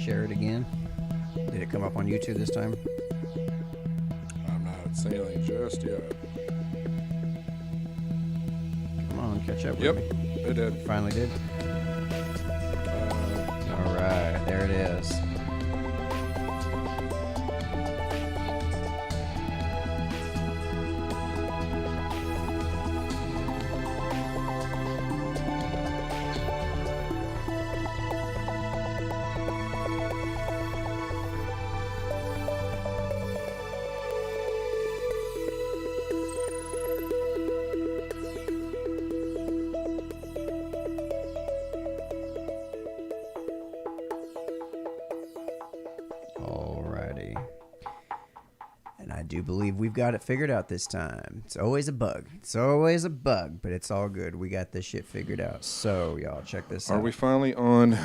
Share it again. Did it come up on YouTube this time? I'm not sailing just yet. Come on, catch up with Yep, me. it did. Finally did. All right, there it is. I do believe we've got it figured out this time. It's always a bug. But it's all good. We got this shit figured out. So, y'all, check this out. Are we finally on?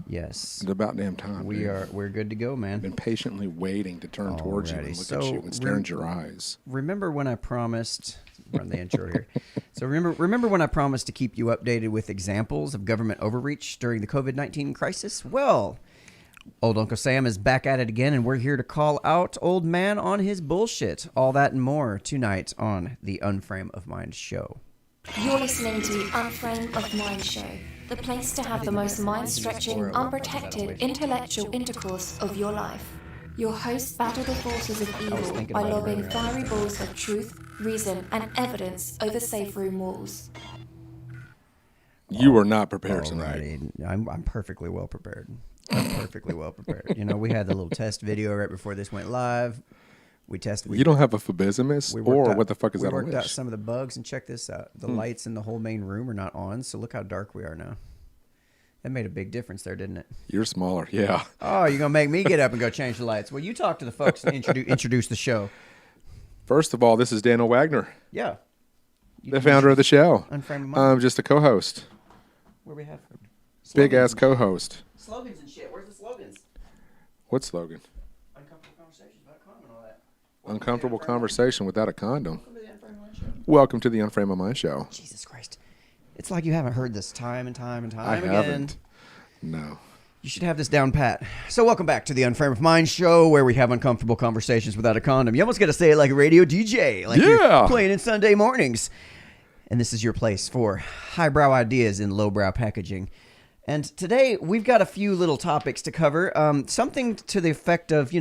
Yes. It's about damn time. We're good to go, man. Been patiently waiting to turn towards you and look at you and stare into your eyes. Remember when I promised... Run the intro here. So remember when I promised to keep you updated with examples of government overreach during the COVID-19 crisis? Well... Old Uncle Sam is back at it again, and we're here to call out old man on his bullshit. All that and more tonight on the Unframe of Mind show. You're listening to the Unframe of Mind show, the place to have the most mind-stretching, unprotected, intellectual intercourse of your life. Your hosts battle the forces of evil by lobbing fiery balls of truth, reason, and evidence over safe room walls. You are not prepared tonight. I'm perfectly well prepared. You know, we had the little test video right before this went live. You don't have a phlebotomist? Or what the fuck is that? We worked out some of the bugs, and check this out. The lights in the whole main room are not on, so look how dark we are now. That made a big difference there, didn't it? You're smaller, yeah. Oh, you're going to make me get up and go change the lights. Well, you talk to the folks and introduce the show. First of all, this is Daniel Wagner. Yeah. The founder of the show. Unframe of Mind. I'm just a co-host. Where we have big-ass co-host. Slogans and shit. Where's the slogans? What slogan? Uncomfortable conversations without a condom and all that. Uncomfortable conversation without a condom. Welcome to the Unframe of Mind show. Welcome to the Unframe of Mind show. Jesus Christ. It's like you haven't heard this time and time and time again. I haven't. No. You should have this down pat. So welcome back to the Unframe of Mind show, where we have uncomfortable conversations without a condom. You almost got to say it like a radio DJ, like you're playing in Sunday mornings. And this is your place for highbrow ideas in lowbrow packaging. And today we've got a few little topics to cover. Something to the effect of,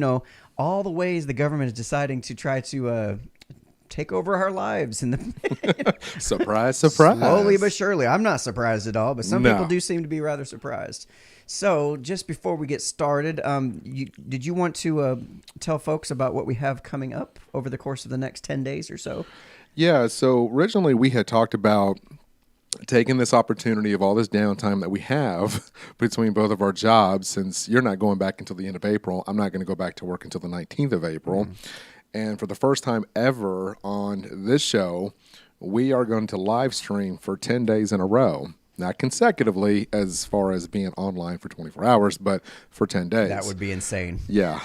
all the ways the government is deciding to try to take over our lives. And Surprise. Slowly but surely. I'm not surprised at all, but some people do seem to be rather surprised. So just before we get started, did you want to tell folks about what we have coming up over the course of the next 10 days or so? Yeah, so originally we had talked about taking this opportunity of all this downtime that we have between both of our jobs, since you're not going back until the end of April. I'm not going to go back to work until the 19th of April. Mm-hmm. And for the first time ever on this show, we are going to live stream for 10 days in a row. Not consecutively as far as being online for 24 hours, but for 10 days. That would be insane. Yeah.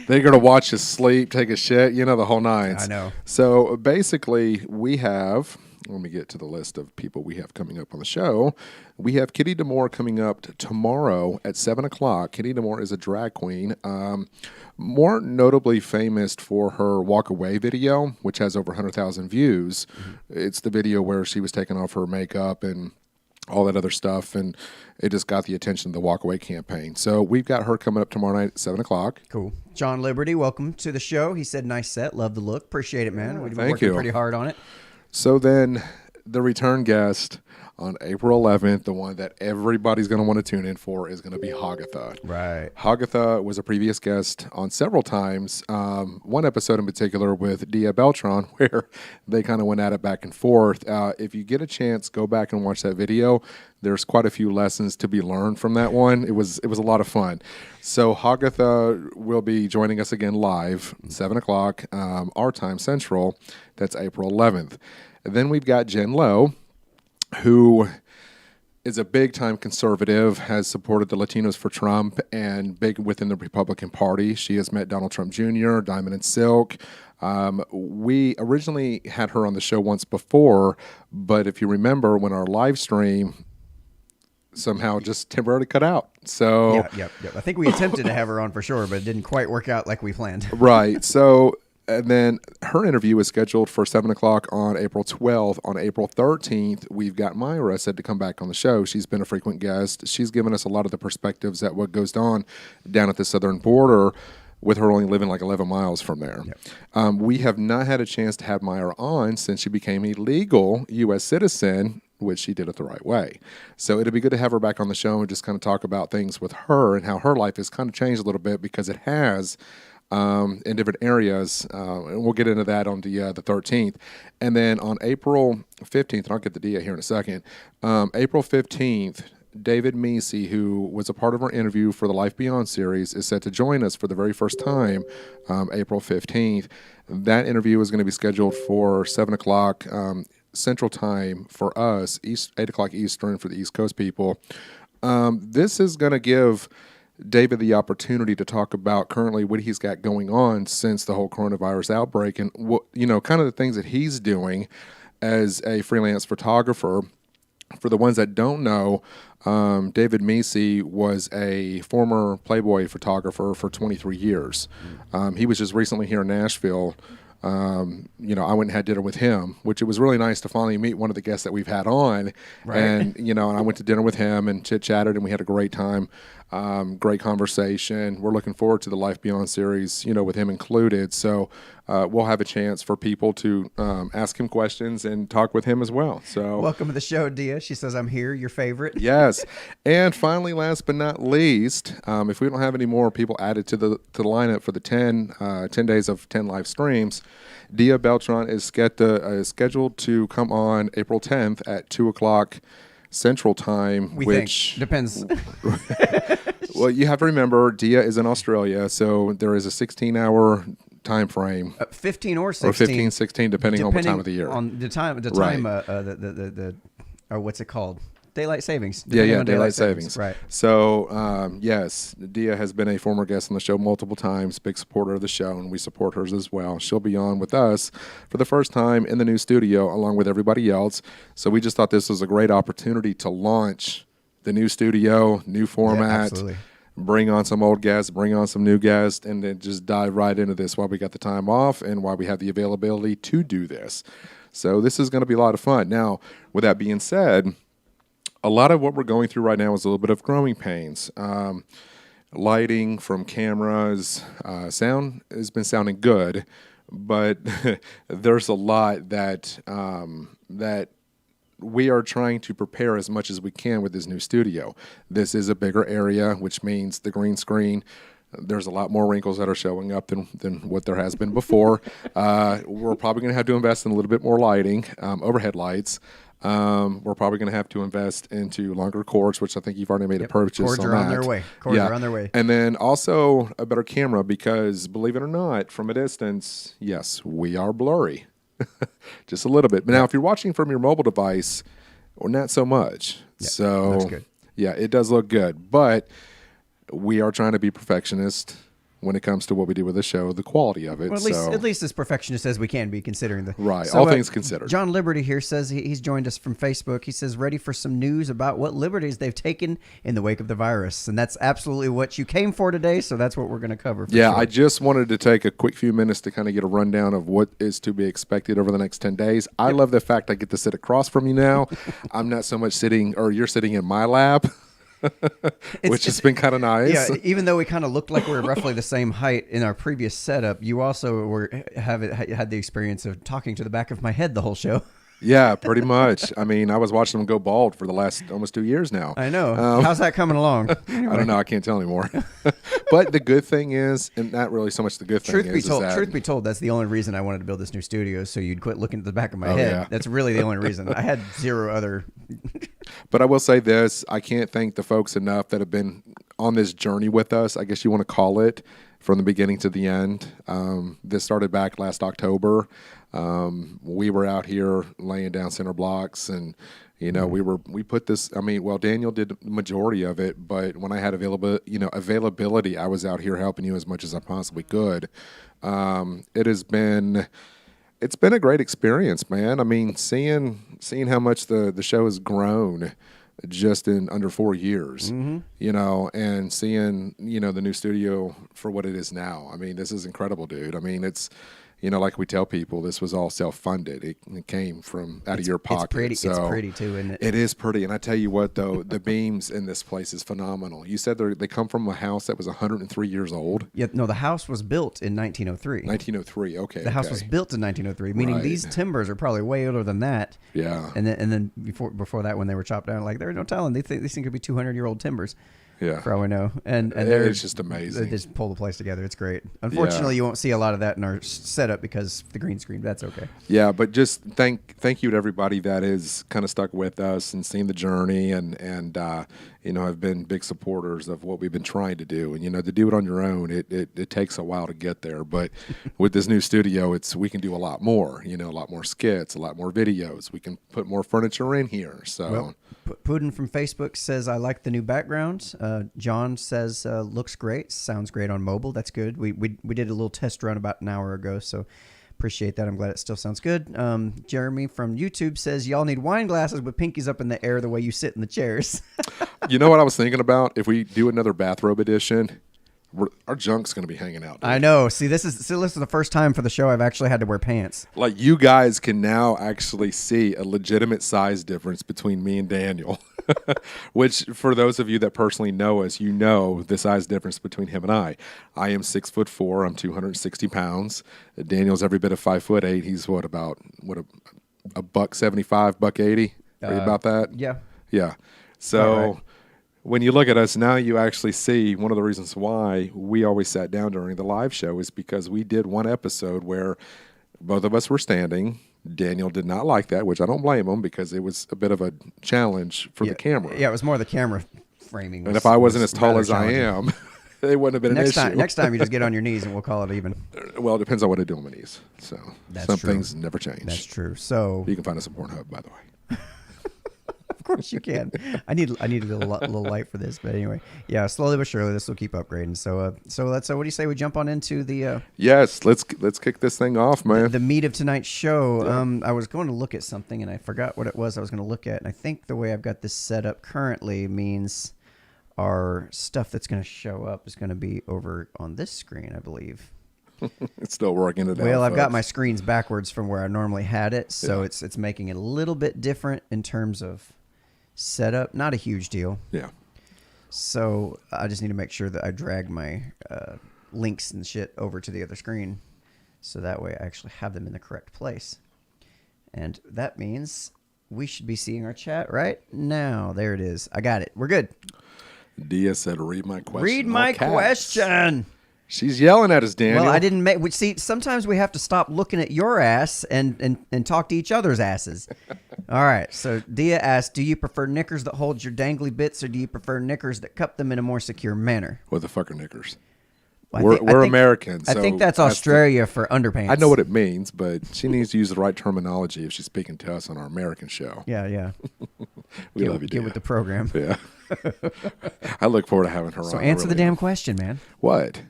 They're going to watch us sleep, take a shit, the whole nines. I know. So basically we have, let me get to the list of people we have coming up on the show. We have Kitty D'Amour coming up tomorrow at 7 o'clock. Kitty D'Amour is a drag queen. More notably famous for her Walk Away video, which has over 100,000 views. Mm-hmm. It's the video where she was taking off her makeup and all that other stuff, and it just got the attention of the Walk Away campaign. So we've got her coming up tomorrow night at 7 o'clock. Cool. John Liberty, welcome to the show. He said, nice set, love the look. Appreciate it, man. We've been working pretty hard on it. So then the return guest on April 11th, the one that everybody's going to want to tune in for, is going to be Hagatha. Right. Hagatha was a previous guest on several times. One episode in particular with Dia Beltran, where they kind of went at it back and forth. If you get a chance, go back and watch that video. There's quite a few lessons to be learned from that one. It was a lot of fun. So Hagatha will be joining us again live, 7 o'clock, our time central. That's April 11th. And then we've got Jen Lowe, who is a big-time conservative, has supported the Latinos for Trump, and big within the Republican Party. She has met Donald Trump Jr., Diamond and Silk. We originally had her on the show once before, but if you remember, when our live stream somehow just temporarily cut out. So Yep. I think we attempted to have her on for sure, but it didn't quite work out like we planned. Right. So, and then her interview is scheduled for 7 o'clock on April 12th. On April 13th, we've got Myra said to come back on the show. She's been a frequent guest. She's given us a lot of the perspectives at what goes on down at the southern border, with her only living like 11 miles from there. Yep. We have not had a chance to have Myra on since she became a legal U.S. citizen, which she did it the right way. So it'd be good to have her back on the show and just kind of talk about things with her and how her life has kind of changed a little bit, because it has in different areas. And we'll get into that on the 13th. And then on April 15th, and I'll get the DA here in a second, April 15th, David Meese, who was a part of our interview for the Life Beyond series, is set to join us for the very first time, April 15th. That interview is going to be scheduled for 7 o'clock Central Time for us, 8 o'clock Eastern for the East Coast people. This is going to give David the opportunity to talk about currently what he's got going on since the whole coronavirus outbreak, and what, kind of the things that he's doing as a freelance photographer. For the ones that don't know, David Meese was a former Playboy photographer for 23 years. He was just recently here in Nashville. I went and had dinner with him, which it was really nice to finally meet one of the guests that we've had on. Right. And I went to dinner with him and chit-chatted, and we had a great time. Great conversation. We're looking forward to the Life Beyond series, with him included. So we'll have a chance for people to ask him questions and talk with him as well. So welcome to the show, Dia. She says, I'm here, your favorite. Yes. And finally, last but not least, if we don't have any more people added to the lineup for the 10 days of 10 live streams, Dia Beltran is scheduled to come on April 10th at 2 o'clock Central Time, which think. Depends. Well, you have to remember, Dia is in Australia, so there is a 16-hour time frame. 15 or 16. Or 15, 16, depending on what time of the year. On the time, Right. Or what's it called? Daylight savings. Yeah, daylight savings. Right. So, yes, Dia has been a former guest on the show multiple times, big supporter of the show, and we support hers as well. She'll be on with us for the first time in the new studio, along with everybody else. So we just thought this was a great opportunity to launch the new studio, new format, bring on some old guests, bring on some new guests, and then just dive right into this while we got the time off and while we have the availability to do this. So this is going to be a lot of fun. Now, with that being said, a lot of what we're going through right now is a little bit of growing pains. Lighting from cameras, sound has been sounding good, but there's a lot that we are trying to prepare as much as we can with this new studio. This is a bigger area, which means the green screen, there's a lot more wrinkles that are showing up than what there has been before. We're probably going to have to invest in a little bit more lighting, overhead lights. We're probably going to have to invest into longer cords, which I think you've already made a purchase on that. Cords are on their way. And then also a better camera, because believe it or not, from a distance, yes, we are blurry. Just a little bit. But now, if you're watching from your mobile device, or not so much. Yeah, so, looks good. Yeah, it does look good. But we are trying to be perfectionist when it comes to what we do with the show, the quality of it. Well, at least as perfectionist as we can be, considering the right. So, all things considered. John Liberty here says he's joined us from Facebook. He says ready for some news about what liberties they've taken in the wake of the virus, and that's absolutely what you came for today. So that's what we're going to cover. Yeah, sure. I just wanted to take a quick few minutes to kind of get a rundown of what is to be expected over the next 10 days. I love the fact I get to sit across from you now. I'm not so much sitting, or you're sitting in my lap. Which has been kind of nice. Yeah, even though we kind of looked like we were roughly the same height in our previous setup, you also had the experience of talking to the back of my head the whole show. Yeah, pretty much. I mean, I was watching them go bald for the last almost 2 years now. I know. How's that coming along? Anyway. I don't know. I can't tell anymore. But the good thing is, and not really so much the good thing truth be told, that's the only reason I wanted to build this new studio, so you'd quit looking at the back of my head. Yeah. That's really the only reason. I had zero other... But I will say this, I can't thank the folks enough that have been on this journey with us, I guess you want to call it, from the beginning to the end. This started back last October. We were out here laying down center blocks, and we put this. I mean, well, Daniel did the majority of it, but when I had availability, I was out here helping you as much as I possibly could. It's been a great experience, man. I mean, seeing how much the show has grown just in under 4 years, you know, and seeing, you know, the new studio for what it is now. I mean, this is incredible, dude. I mean, it's, you know, like we tell people, this was all self-funded. It came from out of your pocket. It's pretty too, isn't it? It is pretty. And I tell you what, though, the beams in this place is phenomenal. You said they come from a house that was 103 years old? Yeah, no, the house was built in 1903. 1903, okay. The house was built in 1903, meaning these timbers are probably way older than that. Yeah. And then before that, when they were chopped down, like, there's no telling. These things could be 200-year-old timbers. Yeah, for all we know, and it's just amazing. They just pull the place together. It's great. Unfortunately, you won't see a lot of that in our setup because the green screen. That's okay. Yeah, but just thank you to everybody that is kind of stuck with us and seen the journey, and you know, have been big supporters of what we've been trying to do. And you know, to do it on your own, it takes a while to get there. But with this new studio, we can do a lot more. You know, a lot more skits, a lot more videos. We can put more furniture in here. So. Well, Puddin from Facebook says, I like the new background. John says, looks great. Sounds great on mobile. That's good. We did a little test run about an hour ago, so appreciate that. I'm glad it still sounds good. Jeremy from YouTube says, y'all need wine glasses with pinkies up in the air the way you sit in the chairs. You know what I was thinking about? If we do another bathrobe edition, our junk's going to be hanging out. Dude. I know. See, this is the first time for the show I've actually had to wear pants. Like, you guys can now actually see a legitimate size difference between me and Daniel, which for those of you that personally know us, you know the size difference between him and I. I am 6'4". I'm 260 pounds. Daniel's every bit of 5'8". He's a $175, $180. Are you about that? Yeah. Yeah. So. When you look at us now, you actually see one of the reasons why we always sat down during the live show is because we did one episode where both of us were standing. Daniel did not like that, which I don't blame him because it was a bit of a challenge for the camera. Yeah, it was more the camera framing. And if I wasn't as tall as I am, it wouldn't have been an issue. Next time you just get on your knees and we'll call it even. Well, it depends on what I do on my knees. So That's some true. things never change. That's true. So you can find us at Pornhub, by the way. Of course you can. I need a little light for this, but anyway, yeah. Slowly but surely, this will keep upgrading. So let's. What do you say we jump on into the? Yes, let's kick this thing off, man. The meat of tonight's show. Yeah. I was going to look at something and I forgot what it was. I was going to look at, and I think the way I've got this set up currently means our stuff that's going to show up is going to be over on this screen, I believe. It's still working it out. Well, I've got my screens backwards from where I normally had it, so it's making it a little bit different in terms of setup. Not a huge deal. Yeah. So I just need to make sure that I drag my links and shit over to the other screen, so that way I actually have them in the correct place. And that means we should be seeing our chat right now. There it is. I got it. We're good. Dia said, "Read my question." Read my question. She's yelling at us, Daniel. Well, I didn't make. See, sometimes we have to stop looking at your ass and talk to each other's asses. All right. So Dia asked, "Do you prefer knickers that hold your dangly bits, or do you prefer knickers that cup them in a more secure manner?" What the fuck are knickers? Well, we're Americans. I think that's Australia for underpants. I know what it means, but she needs to use the right terminology if she's speaking to us on our American show. Yeah. We love you, Dia. Get with the program. Yeah. I look forward to having her on. So answer the damn question, man. What?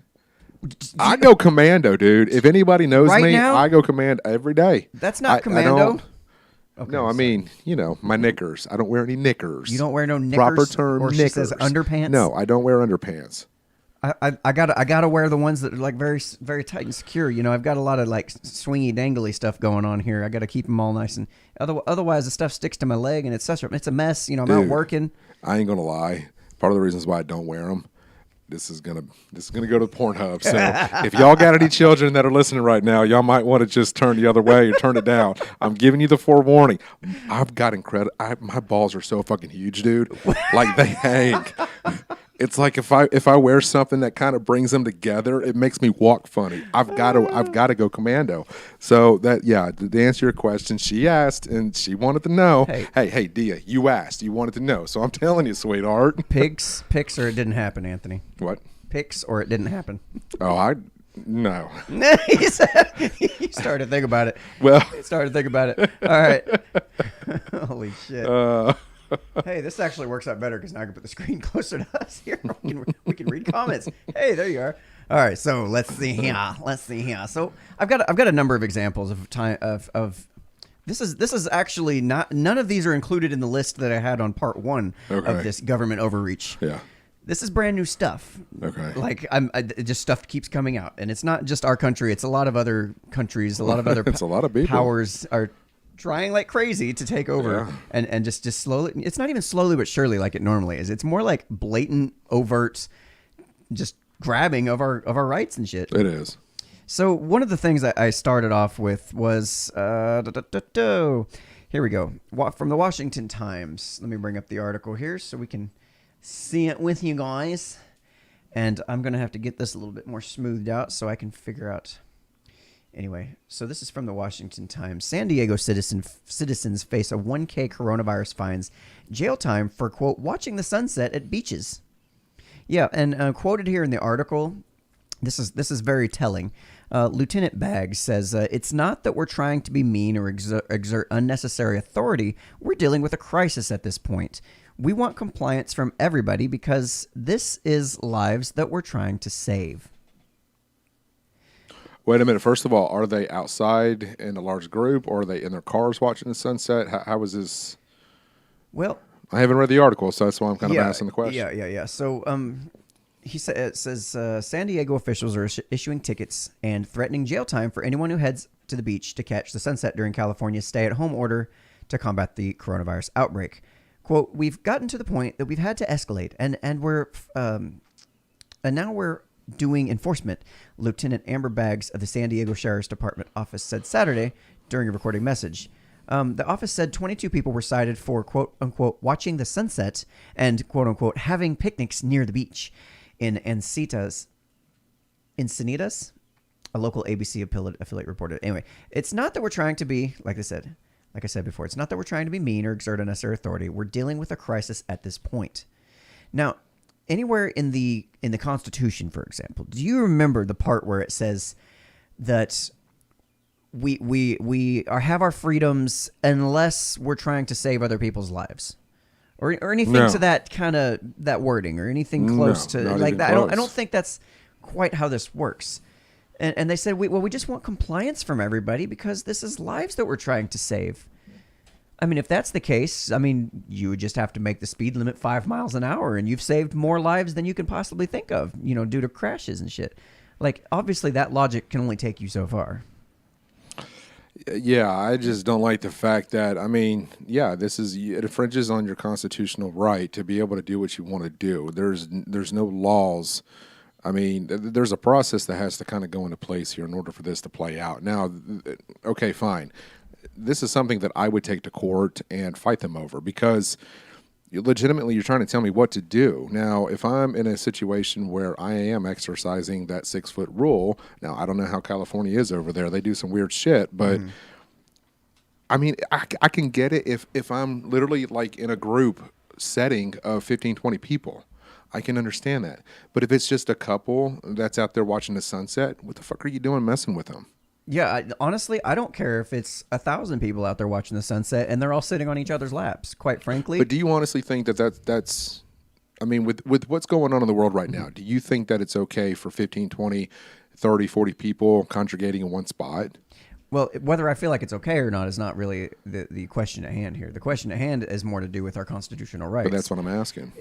I go commando, dude. If anybody knows me, now? I go commando every day. That's not commando. Okay, no, I mean, my knickers. I don't wear any knickers. You don't wear no knickers? Proper term, or knickers. She says underpants? No, I don't wear underpants. I gotta wear the ones that are like very, very tight and secure. I've got a lot of like swingy dangly stuff going on here. I gotta keep them all nice, and otherwise the stuff sticks to my leg and it's a mess. I'm out working. I ain't gonna lie. Part of the reasons why I don't wear them. This is gonna go to Pornhub. So if y'all got any children that are listening right now, y'all might want to just turn the other way or turn it down. I'm giving you the forewarning. I've got my balls are so fucking huge, dude. Like they hang. It's like if I wear something that kind of brings them together, it makes me walk funny. I've got to go commando. So to answer your question, she asked and she wanted to know. Hey, Dia, you asked, you wanted to know. So I'm telling you, sweetheart. Pics, or it didn't happen, Anthony. What? Pics, or it didn't happen. Oh, no. You started to think about it. Well, started to think about it. All right. Holy shit. Hey, this actually works out better because now I can put the screen closer to us here. We can read comments. Hey, there you are. All right, so let's see here. So I've got a number of examples of This is actually not. None of these are included in the list that I had on part 1 of this government overreach. Yeah. This is brand new stuff. Okay. Like just stuff keeps coming out, and it's not just our country. It's a lot of other countries. A lot of other it's a lot of people. Powers are trying like crazy to take over, and just slowly. It's not even slowly but surely like it normally is. It's more like blatant, overt, just grabbing of our rights and shit. It is. So one of the things I started off with was here we go, from the Washington Times. Let me bring up the article here so we can see it with you guys. And I'm going to have to get this a little bit more smoothed out so I can figure out. Anyway, so this is from the Washington Times. San Diego citizens face a $1,000 coronavirus fines, jail time for, quote, watching the sunset at beaches. Yeah, and quoted here in the article, this is very telling. Lieutenant Baggs says, it's not that we're trying to be mean or exert unnecessary authority. We're dealing with a crisis at this point. We want compliance from everybody because this is lives that we're trying to save. Wait a minute. First of all, are they outside in a large group, or are they in their cars watching the sunset? How is this? Well, I haven't read the article, so that's why I'm kind of asking the question. Yeah. So, it says San Diego officials are issuing tickets and threatening jail time for anyone who heads to the beach to catch the sunset during California's stay-at-home order to combat the coronavirus outbreak. Quote, we've gotten to the point that we've had to escalate, and now we're doing enforcement, Lieutenant Amber Baggs of the San Diego Sheriff's Department office said Saturday during a recorded message. The office said 22 people were cited for, quote, unquote, watching the sunset and, quote, unquote, having picnics near the beach in Encinitas, a local ABC affiliate reported. Anyway, it's not that we're trying to be, like I said before, it's not that we're trying to be mean or exert unnecessary authority. We're dealing with a crisis at this point. Now, anywhere in the Constitution, for example, do you remember the part where it says that we have our freedoms unless we're trying to save other people's lives, or anything to that kind of that wording, or anything close to like that? I don't think that's quite how this works. And they said, we just want compliance from everybody because this is lives that we're trying to save. I mean, if that's the case, I mean, you would just have to make the speed limit 5 miles an hour, and you've saved more lives than you can possibly think of, due to crashes and shit. Like, obviously, that logic can only take you so far. Yeah, I just don't like the fact that, it infringes on your constitutional right to be able to do what you want to do. There's no laws. I mean, there's a process that has to kind of go into place here in order for this to play out. Now, okay, fine. This is something that I would take to court and fight them over because legitimately you're trying to tell me what to do. Now, if I'm in a situation where I am exercising that 6-foot rule, now I don't know how California is over there. They do some weird shit, but I mean, I can get it if I'm literally like in a group setting of 15, 20 people. I can understand that. But if it's just a couple that's out there watching the sunset, what the fuck are you doing messing with them? Yeah, honestly, I don't care if it's 1,000 people out there watching the sunset and they're all sitting on each other's laps, quite frankly. But do you honestly think that's I mean, with what's going on in the world right now, do you think that it's okay for 15, 20, 30, 40 people congregating in one spot? Well, whether I feel like it's okay or not is not really the question at hand here. The question at hand is more to do with our constitutional rights. But that's what I'm asking.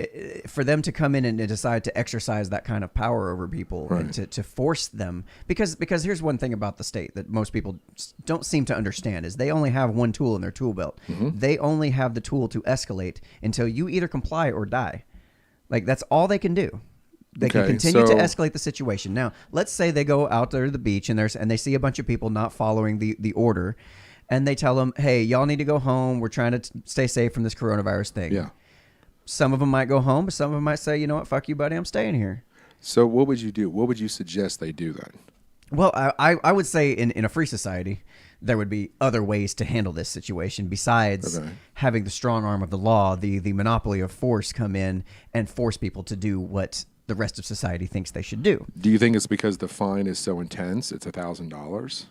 For them to come in and decide to exercise that kind of power over people, right, and to force them, because here's one thing about the state that most people don't seem to understand is they only have one tool in their tool belt. Mm-hmm. They only have the tool to escalate until you either comply or die. Like, that's all they can do. They can continue to escalate the situation. Now, let's say they go out there to the beach and they see a bunch of people not following the order, and they tell them, hey, y'all need to go home. We're trying to stay safe from this coronavirus thing. Yeah. Some of them might go home, but some of them might say, you know what, fuck you, buddy, I'm staying here. So what would you do? What would you suggest they do then? Well, I would say in a free society, there would be other ways to handle this situation besides having the strong arm of the law, the monopoly of force come in and force people to do what the rest of society thinks they should do. Do you think it's because the fine is so intense? It's $1,000?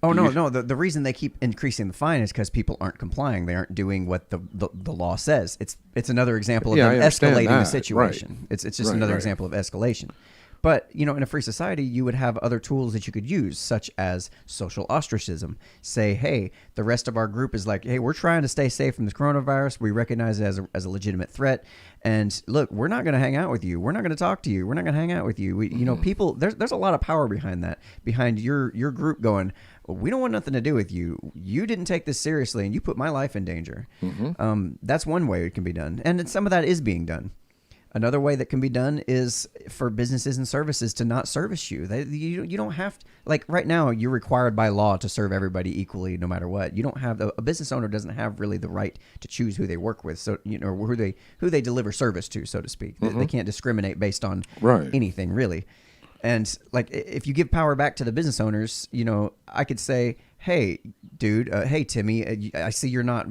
Oh, no. The reason they keep increasing the fine is because people aren't complying. They aren't doing what the law says. It's another example of them escalating the situation. Right. It's just another example of escalation. But, in a free society, you would have other tools that you could use, such as social ostracism. Say, hey, the rest of our group is like, hey, we're trying to stay safe from this coronavirus. We recognize it as a legitimate threat. And look, we're not going to hang out with you. We're not going to talk to you. We're not going to hang out with you. People, there's a lot of power behind that, behind your group going, we don't want nothing to do with you. You didn't take this seriously, and you put my life in danger. That's one way it can be done. And some of that is being done. Another way that can be done is for businesses and services to not service you. You don't have to, like right now, you're required by law to serve everybody equally, no matter what. You don't have a business owner doesn't have really the right to choose who they work with, so who they deliver service to, so to speak. They can't discriminate based on anything really. And like if you give power back to the business owners, I could say, hey, dude, hey Timmy, I see you're not,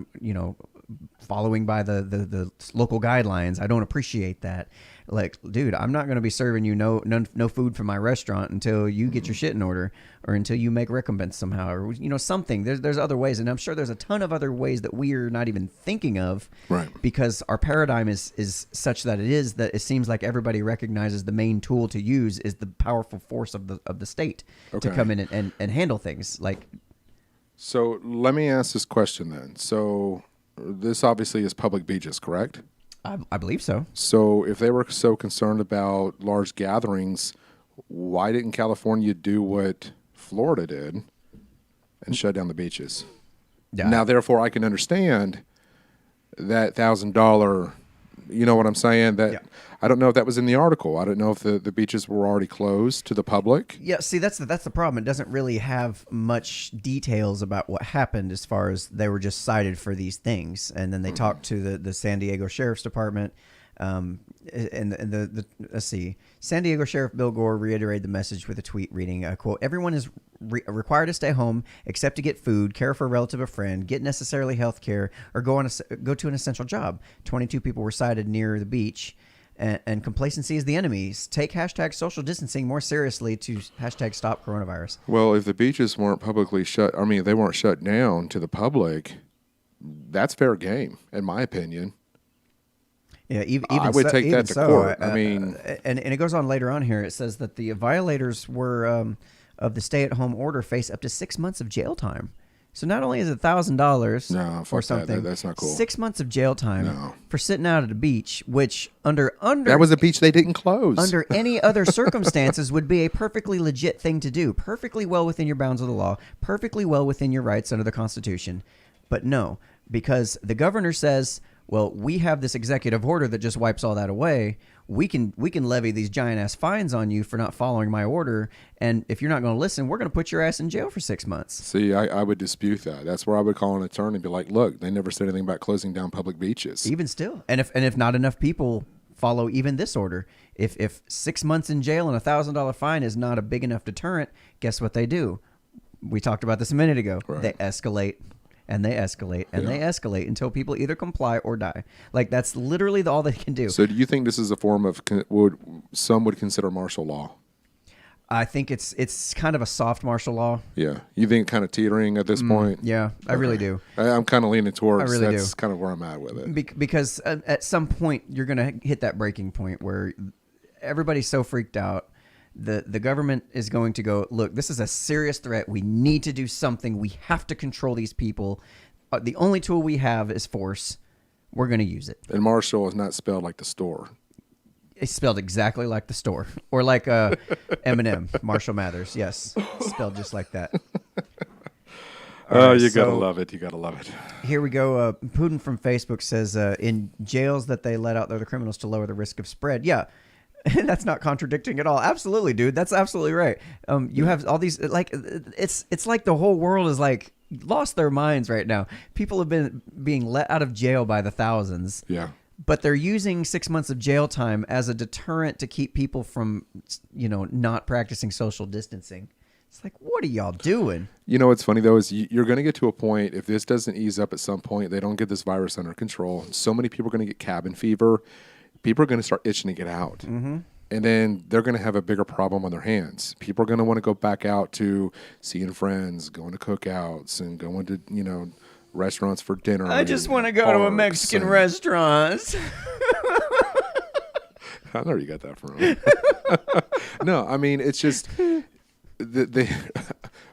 following by the local guidelines. I don't appreciate that. Like, dude, I'm not going to be serving you no food from my restaurant until you get your shit in order, or until you make recompense somehow, or something. There's other ways, and I'm sure there's a ton of other ways that we're not even thinking of, right? Because our paradigm is such that it seems like everybody recognizes the main tool to use is the powerful force of the state to come in and handle things. Like, so let me ask this question then. So this obviously is public beaches, correct? I believe so. So if they were so concerned about large gatherings, why didn't California do what Florida did and shut down the beaches? Yeah. Now, therefore, I can understand that $1,000, you know what I'm saying? That I don't know if that was in the article. I don't know if the beaches were already closed to the public. Yeah, see, that's the problem. It doesn't really have much details about what happened as far as they were just cited for these things. And then they talked to the San Diego Sheriff's Department. Let's see. San Diego Sheriff Bill Gore reiterated the message with a tweet reading, quote, everyone is required to stay home except to get food, care for a relative or friend, get necessarily health care, or go to an essential job. 22 people were cited near the beach. And complacency is the enemy. Take hashtag social distancing more seriously to hashtag stop coronavirus. Well, if the beaches weren't publicly shut, I mean, they weren't shut down to the public, that's fair game, in my opinion. Yeah, even I would take that to court. I mean, and it goes on later on here. It says that the violators of the stay-at-home order face up to 6 months of jail time. So not only is it $1,000 or something, that's not cool. 6 months of jail time for sitting out at a beach, which under that was a beach they didn't close. Under any other circumstances would be a perfectly legit thing to do, perfectly well within your bounds of the law, perfectly well within your rights under the Constitution. But no, because the governor says, well, we have this executive order that just wipes all that away. We can levy these giant ass fines on you for not following my order, and if you're not going to listen, we're going to put your ass in jail for 6 months. See, I would dispute that. That's where I would call an attorney and be like, look, they never said anything about closing down public beaches. Even still, and if not enough people follow even this order, if 6 months in jail and $1,000 fine is not a big enough deterrent, guess what they do? We talked about this a minute ago. Right. They escalate. And they escalate, and they escalate until people either comply or die. Like, that's literally all they can do. So do you think this is a form of some would consider martial law? I think it's kind of a soft martial law. Yeah. You think kind of teetering at this point? Yeah, I really do. I'm kind of leaning towards that's kind of where I'm at with it. Because at some point, you're going to hit that breaking point where everybody's so freaked out. The government is going to go, look, this is a serious threat. We need to do something. We have to control these people. The only tool we have is force. We're going to use it. And Marshall is not spelled like the store. It's spelled exactly like the store. Or like Eminem, Marshall Mathers. Yes, spelled just like that. Oh, you got to love it. You got to love it. Here we go. Putin from Facebook says, in jails that they let out other criminals to lower the risk of spread. Yeah. That's not contradicting at all. Absolutely, dude. That's absolutely right. You have all these, like, it's like the whole world is like lost their minds right now. People have been being let out of jail by the thousands. Yeah. But they're using 6 months of jail time as a deterrent to keep people from, not practicing social distancing. It's like, what are y'all doing? You know what's funny, though, is you're going to get to a point, if this doesn't ease up at some point, they don't get this virus under control. So many people are going to get cabin fever. People are going to start itching to get out. Mm-hmm. And then they're going to have a bigger problem on their hands. People are going to want to go back out to seeing friends, going to cookouts, and going to, restaurants for dinner. I just want to go to a Mexican restaurant. I know where you got that from. No, I mean, it's just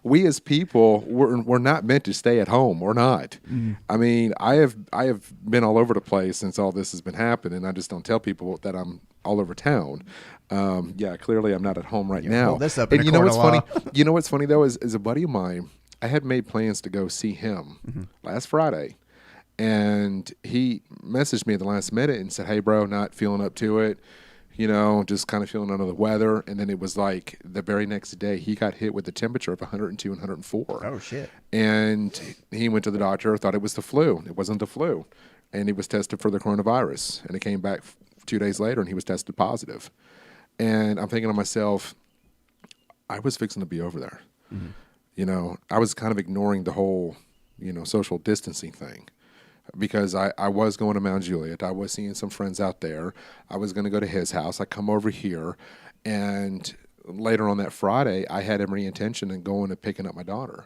we as people, we're not meant to stay at home. We're not. I mean, I have been all over the place since all this has been happening. I just don't tell people that I'm all over town. Yeah, clearly I'm not at home right now. Pull this up and in you a know court what's of funny? law. You know what's funny though is a buddy of mine. I had made plans to go see him last Friday, and he messaged me at the last minute and said, "Hey, bro, not feeling up to it. You know, just kind of feeling under the weather." And then it was like the very next day he got hit with a temperature of 102 and 104. Oh, shit. And he went to the doctor, thought it was the flu. It wasn't the flu. And he was tested for the coronavirus. And it came back 2 days later and he was tested positive. And I'm thinking to myself, I was fixing to be over there. You know, I was kind of ignoring the whole, you know, social distancing thing. Because I was going to Mount Juliet. I was seeing some friends out there. I was going to go to his house. I come over here, and later on that Friday, I had every intention of going and picking up my daughter.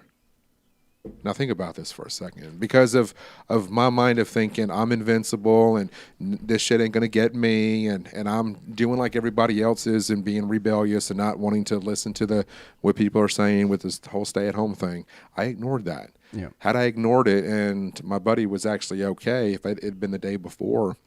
Now think about this for a second. Because of my mind of thinking I'm invincible and this shit ain't going to get me, and I'm doing like everybody else is and being rebellious and not wanting to listen to what people are saying with this whole stay-at-home thing, I ignored that. Yeah. Had I ignored it and my buddy was actually okay, if it had been the day before,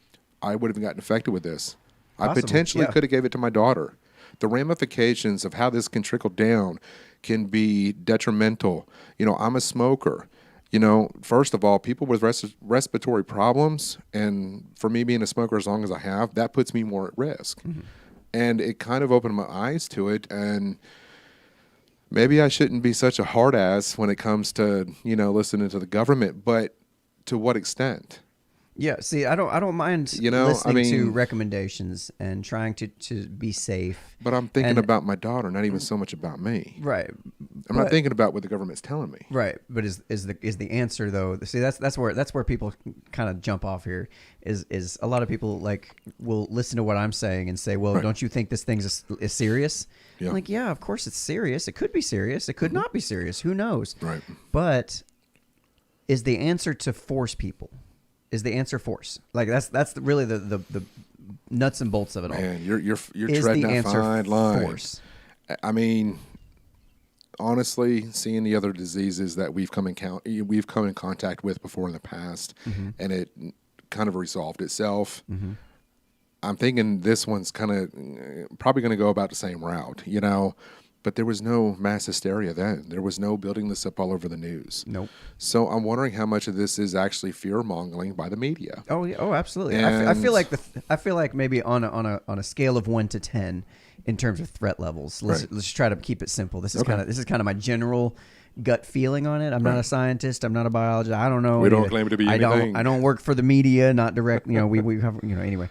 I would have gotten infected with this. I potentially could have gave it to my daughter. The ramifications of how this can trickle down can be detrimental. You know, I'm a smoker. You know, first of all, people with respiratory problems, and for me being a smoker as long as I have, that puts me more at risk. And it kind of opened my eyes to it, and maybe I shouldn't be such a hard ass when it comes to, you know, listening to the government, but to what extent? Yeah, see, I don't mind listening to recommendations and trying to be safe. But I'm thinking about my daughter, not even so much about me. Right. I'm not thinking about what the government's telling me. Right. But is the answer though? See, that's where people kind of jump off here. Is a lot of people like will listen to what I'm saying and say, well, don't you think this thing is serious? Yeah. I'm like, yeah, of course it's serious. It could be serious. It could not be serious. Who knows? Right. But is the answer to force people? Is the answer force? Like that's really the nuts and bolts of it all. Man, you're treading that fine line. Force? I mean, honestly, seeing the other diseases that we've come in contact with before in the past, and it kind of resolved itself. I'm thinking this one's kind of probably going to go about the same route, you know. But there was no mass hysteria then. There was no building this up all over the news. Nope. So I'm wondering how much of this is actually fear mongering by the media. Oh yeah. Oh, absolutely. I feel like maybe on a scale of 1 to 10 in terms of threat levels. Let's try to keep it simple. This is kind of my general gut feeling on it. I'm not a scientist. I'm not a biologist. I don't know. We don't claim to be anything. I don't work for the media. Not direct. You know, we have, you know, anyway.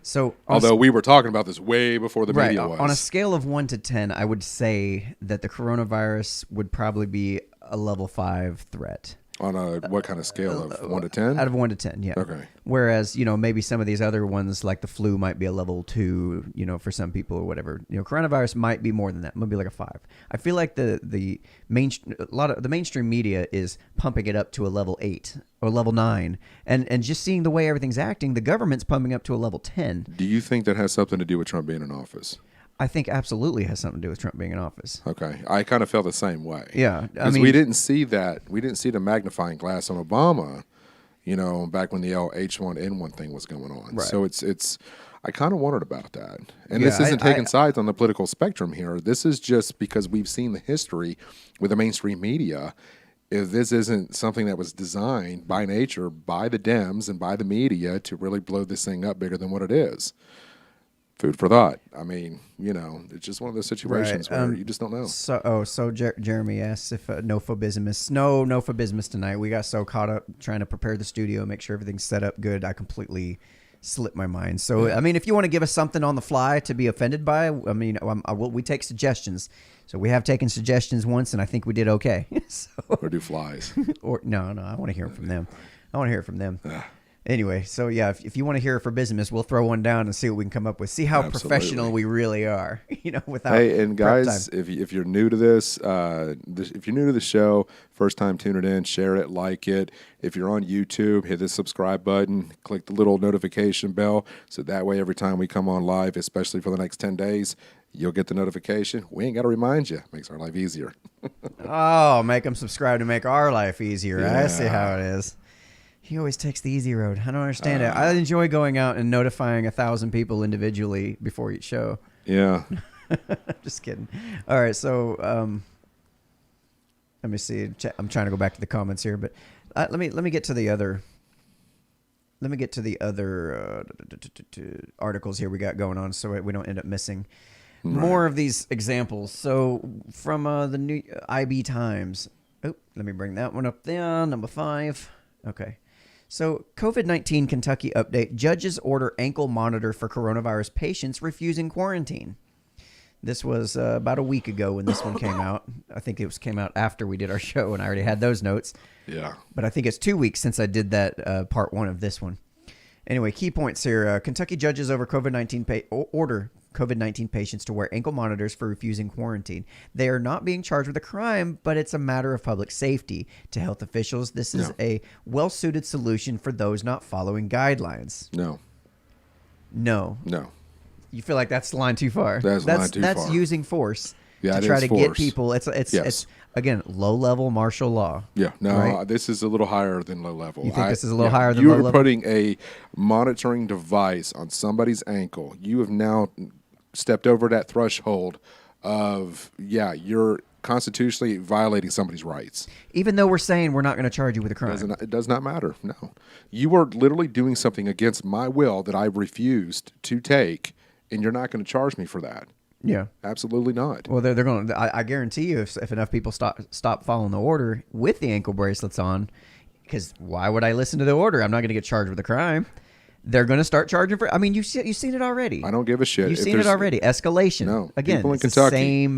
So, although we were talking about this way before the media was. On a scale of 1 to 10, I would say that the coronavirus would probably be a level 5 threat. On a what kind of scale of 1 to 10? Out of 1 to 10, yeah. Okay. Whereas, you know, maybe some of these other ones like the flu might be a level 2, you know, for some people or whatever. You know, coronavirus might be more than that. Maybe like a 5. I feel like the mainstream media is pumping it up to a level 8 or level 9, and just seeing the way everything's acting, the government's pumping up to a level 10. Do you think that has something to do with Trump being in office? I think absolutely has something to do with Trump being in office. Okay. I kind of felt the same way. Yeah. Because we didn't see that. We didn't see the magnifying glass on Obama, you know, back when the H1N1 thing was going on. Right. So it's I kind of wondered about that. And this isn't taking sides on the political spectrum here. This is just because we've seen the history with the mainstream media. If this isn't something that was designed by nature, by the Dems and by the media to really blow this thing up bigger than what it is. Food for thought. I mean, you know, it's just one of those situations where you just don't know. So Jeremy asks if no phobismus tonight. We got so caught up trying to prepare the studio, make sure everything's set up good. I completely slipped my mind. So, I mean, if you want to give us something on the fly to be offended by, I mean, we take suggestions. So we have taken suggestions once, and I think we did okay. Or do flies. Or no, I want to hear from them. I want to hear from them. Anyway, so yeah, if you want to hear it for business, we'll throw one down and see what we can come up with. See how professional we really are, without. Hey, and guys, if you're new to this, if you're new to the show, first time tuning in, share it, like it. If you're on YouTube, hit the subscribe button, click the little notification bell, so that way every time we come on live, especially for the next 10 days, you'll get the notification. We ain't got to remind you. Makes our life easier. Oh, make them subscribe to make our life easier. Yeah. I see how it is. He always takes the easy road. I don't understand it. I enjoy going out and notifying 1,000 people individually before each show. Yeah. Just kidding. All right, so let me see. I'm trying to go back to the comments here, but let me get to the other. Let me get to the other articles here we got going on, so we don't end up missing more of these examples. So from the new IB Times. Oh, let me bring that one up there. Number 5. Okay. So, COVID-19 Kentucky update. Judges order ankle monitor for coronavirus patients refusing quarantine. This was about a week ago when this one came out. I think it came out after we did our show, and I already had those notes. Yeah. But I think it's 2 weeks since I did that part 1 of this one. Anyway, key points here. Kentucky judges over order COVID-19 patients to wear ankle monitors for refusing quarantine. They are not being charged with a crime, but it's a matter of public safety. To health officials, this is a well-suited solution for those not following guidelines. No. You feel like that's the line too far? That's using force to try to get people. It's again, low-level martial law. Yeah, no, right? This is a little higher than low level. You think this is a little higher than low level? You are putting a monitoring device on somebody's ankle. You have now stepped over that threshold of, you're constitutionally violating somebody's rights. Even though we're saying we're not going to charge you with a crime. It does not matter, no. You are literally doing something against my will that I refused to take, and you're not going to charge me for that. Yeah, absolutely not. Well, they're going to. I guarantee you, if enough people stop following the order with the ankle bracelets on, because why would I listen to the order? I'm not going to get charged with a crime. They're going to start charging for. I mean, you've seen it already. I don't give a shit. You've seen it already. Escalation. No, again, people in Kentucky.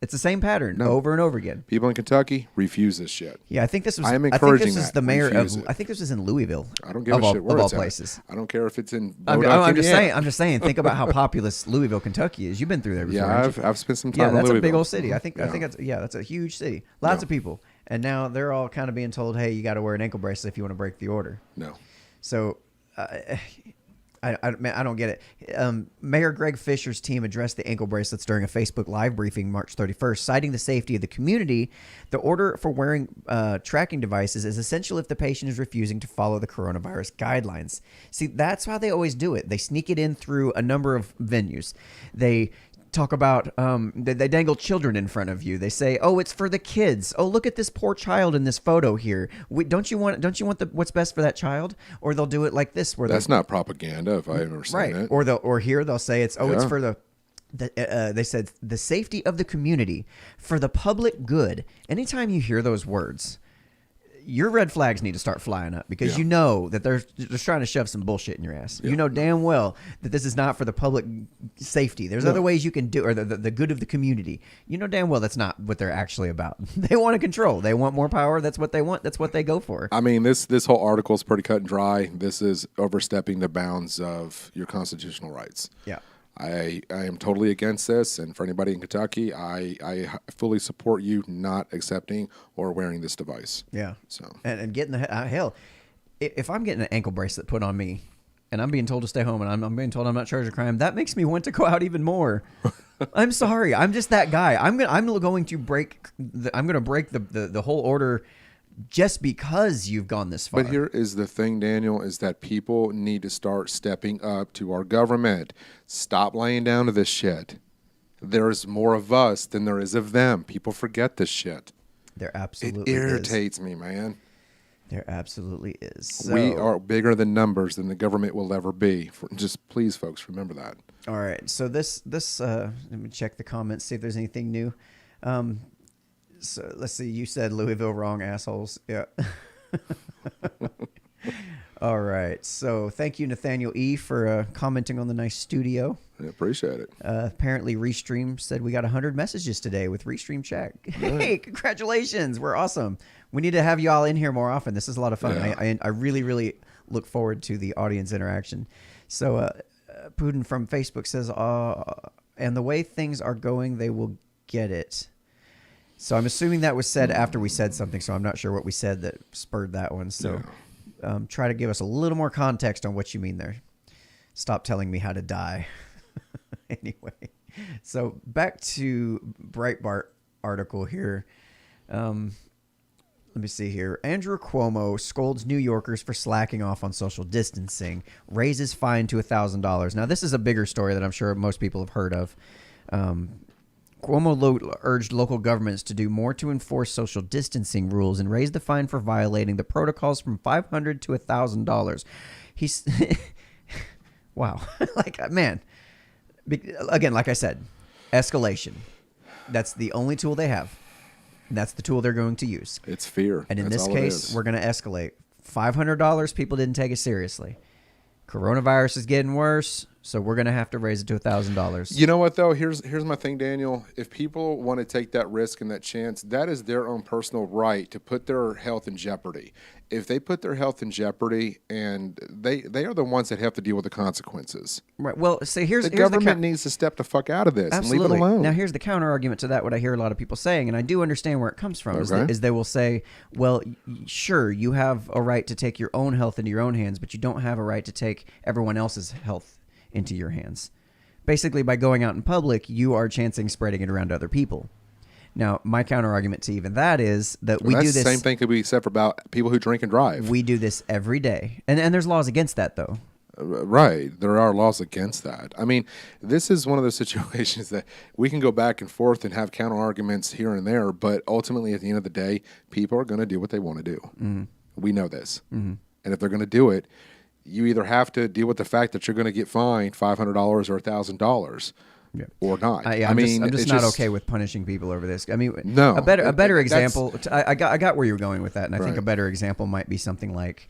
It's the same pattern over and over again. People in Kentucky refuse this shit. Yeah, I think this was. I am encouraging this is the mayor of. I think this was in Louisville. I don't give a shit where of all it's places. I don't care if it's in. I'm just saying. Think about how populous Louisville, Kentucky is. You've been through there before. Yeah, I've spent some time in Louisville. That's a big old city. I think that's a huge city. Lots of people, and now they're all kind of being told, "Hey, you got to wear an ankle bracelet if you want to break the order." No. So. I don't get it. Mayor Greg Fischer's team addressed the ankle bracelets during a Facebook Live briefing March 31st, citing the safety of the community. The order for wearing tracking devices is essential if the patient is refusing to follow the coronavirus guidelines. See, that's how they always do it. They sneak it in through a number of venues. They talk about they dangle children in front of you. They say, "Oh, it's for the kids. Oh, look at this poor child in this photo here. Don't you want what's best for that child?" Or they'll do it like this, where that's not propaganda, if I've ever seen it. Or here they'll say it's it's for they said the safety of the community, for the public good. Anytime you hear those words, your red flags need to start flying up, because you know that they're just trying to shove some bullshit in your ass. You know damn well that this is not for the public safety. There's other ways you can do, or the good of the community. You know damn well that's not what they're actually about. They want to control. They want more power. That's what they want. That's what they go for. I mean, this whole article is pretty cut and dry. This is overstepping the bounds of your constitutional rights. Yeah. I am totally against this, and for anybody in Kentucky, I fully support you not accepting or wearing this device. Yeah. So and getting the hell, if I'm getting an ankle bracelet put on me, and I'm being told to stay home, and I'm being told I'm not charged with crime, that makes me want to go out even more. I'm sorry, I'm just that guy. I'm going to break the whole order. Just because you've gone this far. But here is the thing, Daniel, is that people need to start stepping up to our government. Stop laying down to this shit. There's more of us than there is of them. People forget this shit. There absolutely is. It irritates me, man. There absolutely is. So, we are bigger than numbers than the government will ever be. Just please, folks, remember that. All right. So this let me check the comments, see if there's anything new. So let's see. You said Louisville wrong, assholes. Yeah. All right. So thank you, Nathaniel E., for commenting on the nice studio. I appreciate it. Apparently, Restream said we got 100 messages today with Restream check. Hey, congratulations. We're awesome. We need to have you all in here more often. This is a lot of fun. Yeah. I really, really look forward to the audience interaction. So Putin from Facebook says, and the way things are going, they will get it. So I'm assuming that was said after we said something, so I'm not sure what we said that spurred that one. So try to give us a little more context on what you mean there. Stop telling me how to die. Anyway, so back to Breitbart article here. Let me see here. Andrew Cuomo scolds New Yorkers for slacking off on social distancing, raises fine to $1,000. Now, this is a bigger story that I'm sure most people have heard of. Cuomo urged local governments to do more to enforce social distancing rules and raise the fine for violating the protocols from $500 to $1,000. He's wow, like, man. Again, like I said, escalation. That's the only tool they have. That's the tool they're going to use. It's fear. And in this case, we're going to escalate. $500, people didn't take it seriously. Coronavirus is getting worse, so we're going to have to raise it to $1,000. You know what, though? Here's my thing, Daniel. If people want to take that risk and that chance, that is their own personal right to put their health in jeopardy. If they put their health in jeopardy, and they are the ones that have to deal with the consequences. Right. Well, so the government needs to step the fuck out of this. Absolutely. And leave it alone. Now, here's the counter argument to that. What I hear a lot of people saying, and I do understand where it comes from, is they will say, "Well, sure, you have a right to take your own health into your own hands, but you don't have a right to take everyone else's health into your hands." Basically, by going out in public, you are chancing spreading it around to other people. Now, my counter argument to even that is that we do this. The same thing could be said for about people who drink and drive. We do this every day. And there's laws against that, though. Right. There are laws against that. I mean, this is one of those situations that we can go back and forth and have counter arguments here and there, but ultimately, at the end of the day, people are going to do what they want to do. Mm-hmm. We know this. Mm-hmm. And if they're going to do it, you either have to deal with the fact that you're going to get fined $500 or $1,000. Yeah. Or not. I'm just not okay with punishing people over this. I mean, no. A better example. I got where you're going with that, and I think a better example might be something like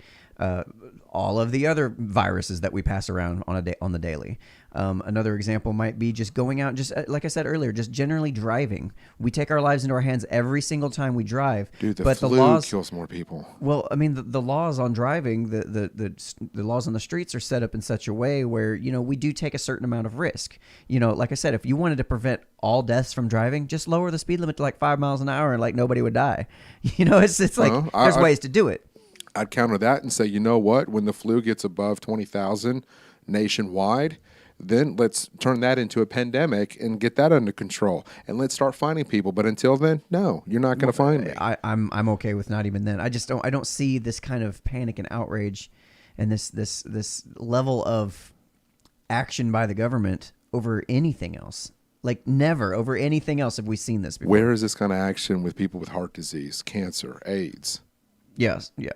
all of the other viruses that we pass around on the daily. Another example might be just going out, just like I said earlier, just generally driving. We take our lives into our hands every single time we drive. Dude, the flu kills more people. Well, I mean, the laws on driving, the laws on the streets are set up in such a way where, we do take a certain amount of risk. Like I said, if you wanted to prevent all deaths from driving, just lower the speed limit to like 5 miles an hour and like nobody would die. It's like there's ways to do it. I'd counter that and say, you know what? When the flu gets above 20,000 nationwide, then let's turn that into a pandemic and get that under control, and let's start finding people. But until then, no, you're not going to find me. I'm okay with not even then. I don't see this kind of panic and outrage, and this level of action by the government over anything else. Like never over anything else have we seen this before. Where is this kind of action with people with heart disease, cancer, AIDS? Yes, yeah.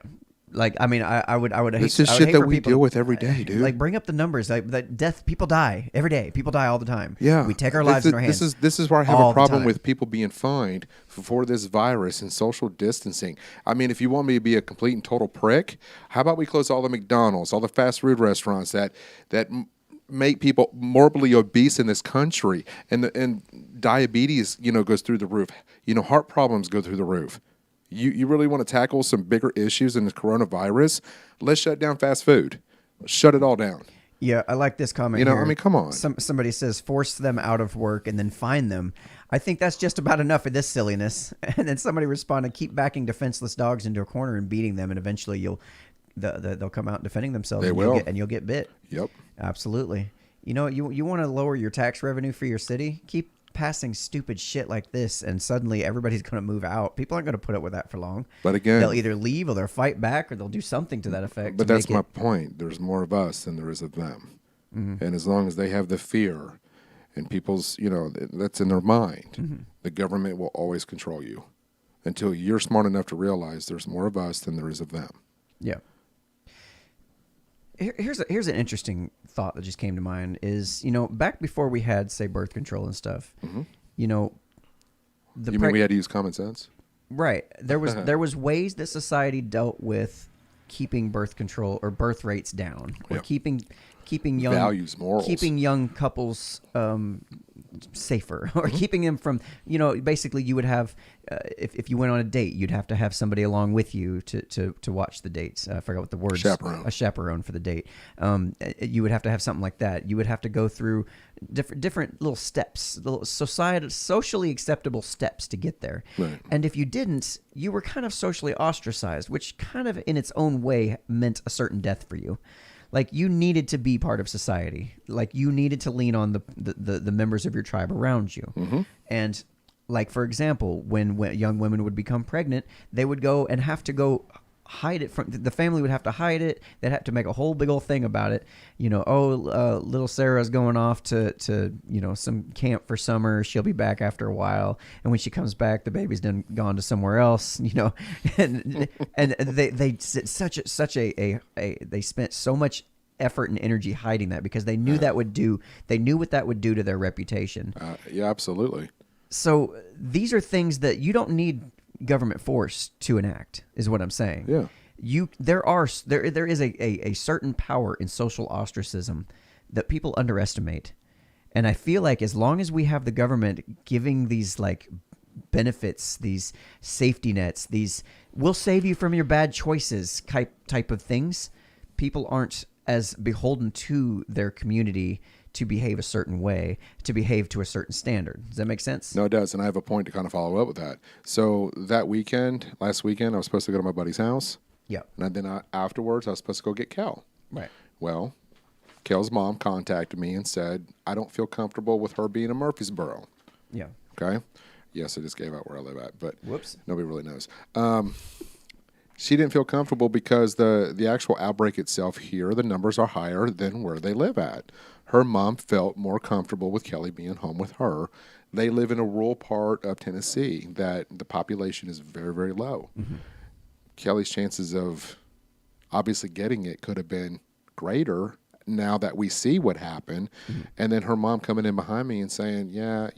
Like, I mean, I would hate. This is shit that we deal with every day, dude. Like, bring up the numbers. Like, that death, people die every day. People die all the time. Yeah, we take our lives in our hands. This is where I have a problem with people being fined for this virus and social distancing. I mean, if you want me to be a complete and total prick, how about we close all the McDonald's, all the fast food restaurants that make people morbidly obese in this country, and diabetes, goes through the roof. Heart problems go through the roof. You really want to tackle some bigger issues in the coronavirus? Let's shut down fast food. Shut it all down. Yeah, I like this comment here. I mean, come on. Somebody says, force them out of work and then fine them. I think that's just about enough of this silliness. And then somebody responded, keep backing defenseless dogs into a corner and beating them, and eventually they'll come out defending themselves. They will. You'll get bit. Yep. Absolutely. You want to lower your tax revenue for your city? Keep passing stupid shit like this, and suddenly everybody's going to move out. People aren't going to put up with that for long. But again, they'll either leave or they'll fight back or they'll do something to that effect. But that's my point. There's more of us than there is of them. Mm-hmm. And as long as they have the fear and people's, that's in their mind, mm-hmm. the government will always control you until you're smart enough to realize there's more of us than there is of them. Yeah. Here's an interesting thought that just came to mind is, back before we had, say, birth control and stuff, mm-hmm. You mean we had to use common sense? Right. There was ways that society dealt with keeping birth control or birth rates down, or keeping keeping young values, morals, keeping young couples safer, or keeping them from, basically you would have, if you went on a date, you'd have to have somebody along with you to watch the dates. I forgot what the word. A chaperone for the date. You would have to have something like that. You would have to go through different little steps, little socially acceptable steps to get there. Right. And if you didn't, you were kind of socially ostracized, which kind of in its own way meant a certain death for you. Like, you needed to be part of society. Like, you needed to lean on the members of your tribe around you. Mm-hmm. And, like, for example, when young women would become pregnant, they would go and have to go hide it from the family. Would have to hide it. They'd have to make a whole big old thing about it. Little Sarah's going off to some camp for summer. She'll be back after a while, and when she comes back, the baby's gone to somewhere else. And they spent so much effort and energy hiding that, because they knew they knew what that would do to their reputation. Yeah, absolutely. So these are things that you don't need government force to enact, is what I'm saying. Yeah. There is a certain power in social ostracism that people underestimate. And I feel like as long as we have the government giving these like benefits, these safety nets, these "we'll save you from your bad choices" type of things, people aren't as beholden to their community to behave a certain way, to behave to a certain standard. Does that make sense? No, it does. And I have a point to kind of follow up with that. So last weekend, I was supposed to go to my buddy's house. Yeah. And then afterwards, I was supposed to go get Kel. Right. Well, Kel's mom contacted me and said, I don't feel comfortable with her being in Murfreesboro. Yeah. Okay. Yes, I just gave out where I live at, but whoops, nobody really knows. She didn't feel comfortable because the actual outbreak itself here, the numbers are higher than where they live at. Her mom felt more comfortable with Kelly being home with her. They live in a rural part of Tennessee that the population is very, very low. Mm-hmm. Kelly's chances of obviously getting it could have been greater now that we see what happened. Mm-hmm. And then her mom coming in behind me and saying, yeah,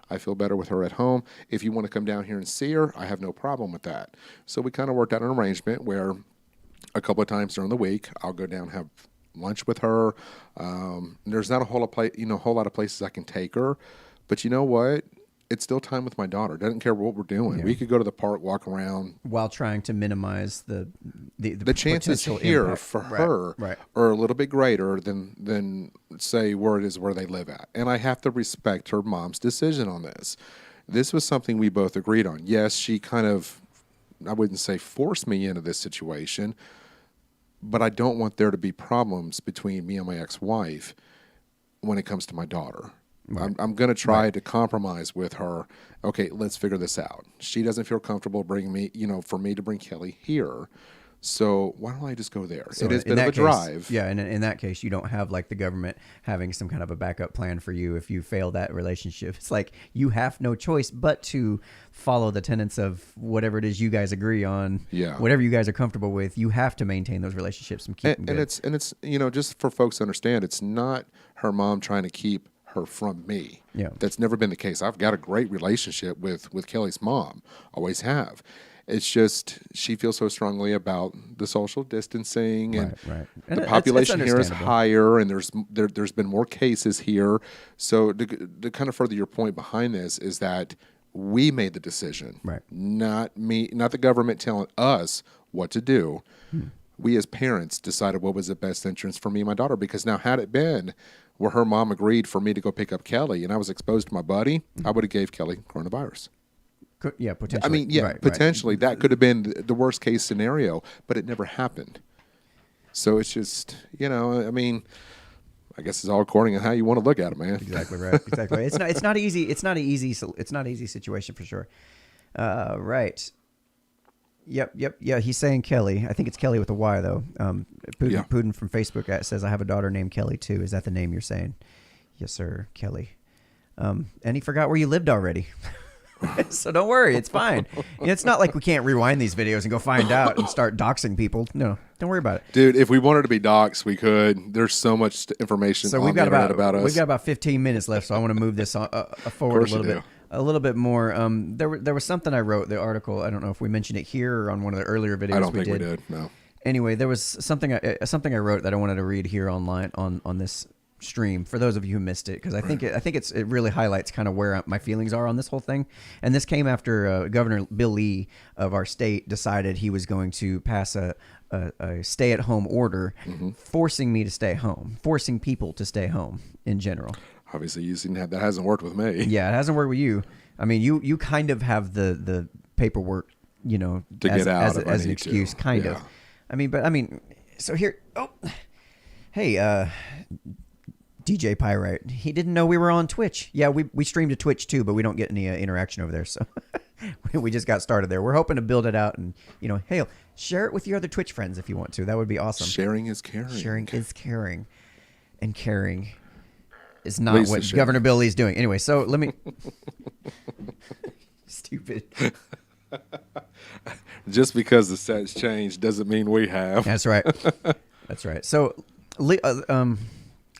I feel better with her at home. If you want to come down here and see her, I have no problem with that. So we kind of worked out an arrangement where a couple of times during the week, I'll go down and have lunch with her. There's not a whole lot of places I can take her, but you know what? It's still time with my daughter. Doesn't care what we're doing. Yeah. We could go to the park, walk around, while trying to minimize the chances here impact for her are a little bit greater than say where it is where they live at. And I have to respect her mom's decision on this. This was something we both agreed on. Yes, she kind of, I wouldn't say forced me into this situation, but I don't want there to be problems between me and my ex-wife when it comes to my daughter. Right. I'm going to try to compromise with her. Okay, let's figure this out. She doesn't feel comfortable bringing me, for me to bring Kelly here. So why don't I just go there? So it is a bit of a drive. Yeah, and in that case, you don't have like the government having some kind of a backup plan for you if you fail that relationship. It's like you have no choice but to follow the tenets of whatever it is you guys agree on. Yeah. Whatever you guys are comfortable with, you have to maintain those relationships and keep them good. And it's just for folks to understand, it's not her mom trying to keep her from me. Yeah. That's never been the case. I've got a great relationship with Kelly's mom. Always have. It's just she feels so strongly about the social distancing and the population here is higher, and there's been more cases here. So to kind of further your point behind this is that we made the decision, not me, not the government telling us what to do. We as parents decided what was the best interest for me and my daughter, because now had it been where her mom agreed for me to go pick up Kelly and I was exposed to my buddy, I would have gave Kelly coronavirus. Yeah, potentially. I mean, potentially that could have been the worst case scenario, but it never happened. So it's just, I guess it's all according to how you want to look at it, man. Exactly right. Exactly. It's not easy. It's not an easy situation for sure. Right. Yep. Yeah, he's saying Kelly. I think it's Kelly with a Y though. Putin from Facebook says, "I have a daughter named Kelly too." Is that the name you're saying? Yes, sir, Kelly. And he forgot where you lived already. So don't worry, it's fine. It's not like we can't rewind these videos and go find out and start doxing people. No, don't worry about it. Dude, if we wanted to be doxed, we could. There's so much information on the internet about us. We've got about 15 minutes left, so I want to move this forward a little bit more. There was something I wrote, the article. I don't know if we mentioned it here or on one of the earlier videos. I don't think we did. No. anyway, there was something I wrote that I wanted to read here online on this stream for those of you who missed it, because I think it really highlights kind of where my feelings are on this whole thing. And this came after Governor Bill Lee of our state decided he was going to pass a stay-at-home order, forcing me to stay home, forcing people to stay home in general. Obviously, that hasn't worked with me. Yeah, it hasn't worked with you. I mean, you kind of have the paperwork, to get out as an excuse, kind of. I mean, so here. Oh, hey, DJ Pyrite. He didn't know we were on Twitch. Yeah, we stream to Twitch too, but we don't get any interaction over there. So we just got started there. We're hoping to build it out and, hey, share it with your other Twitch friends if you want to. That would be awesome. Sharing is caring. Sharing is caring. And caring is not what Governor Bill Lee's doing. Anyway, so let me... Stupid. Just because the set's changed doesn't mean we have. That's right. That's right. So, let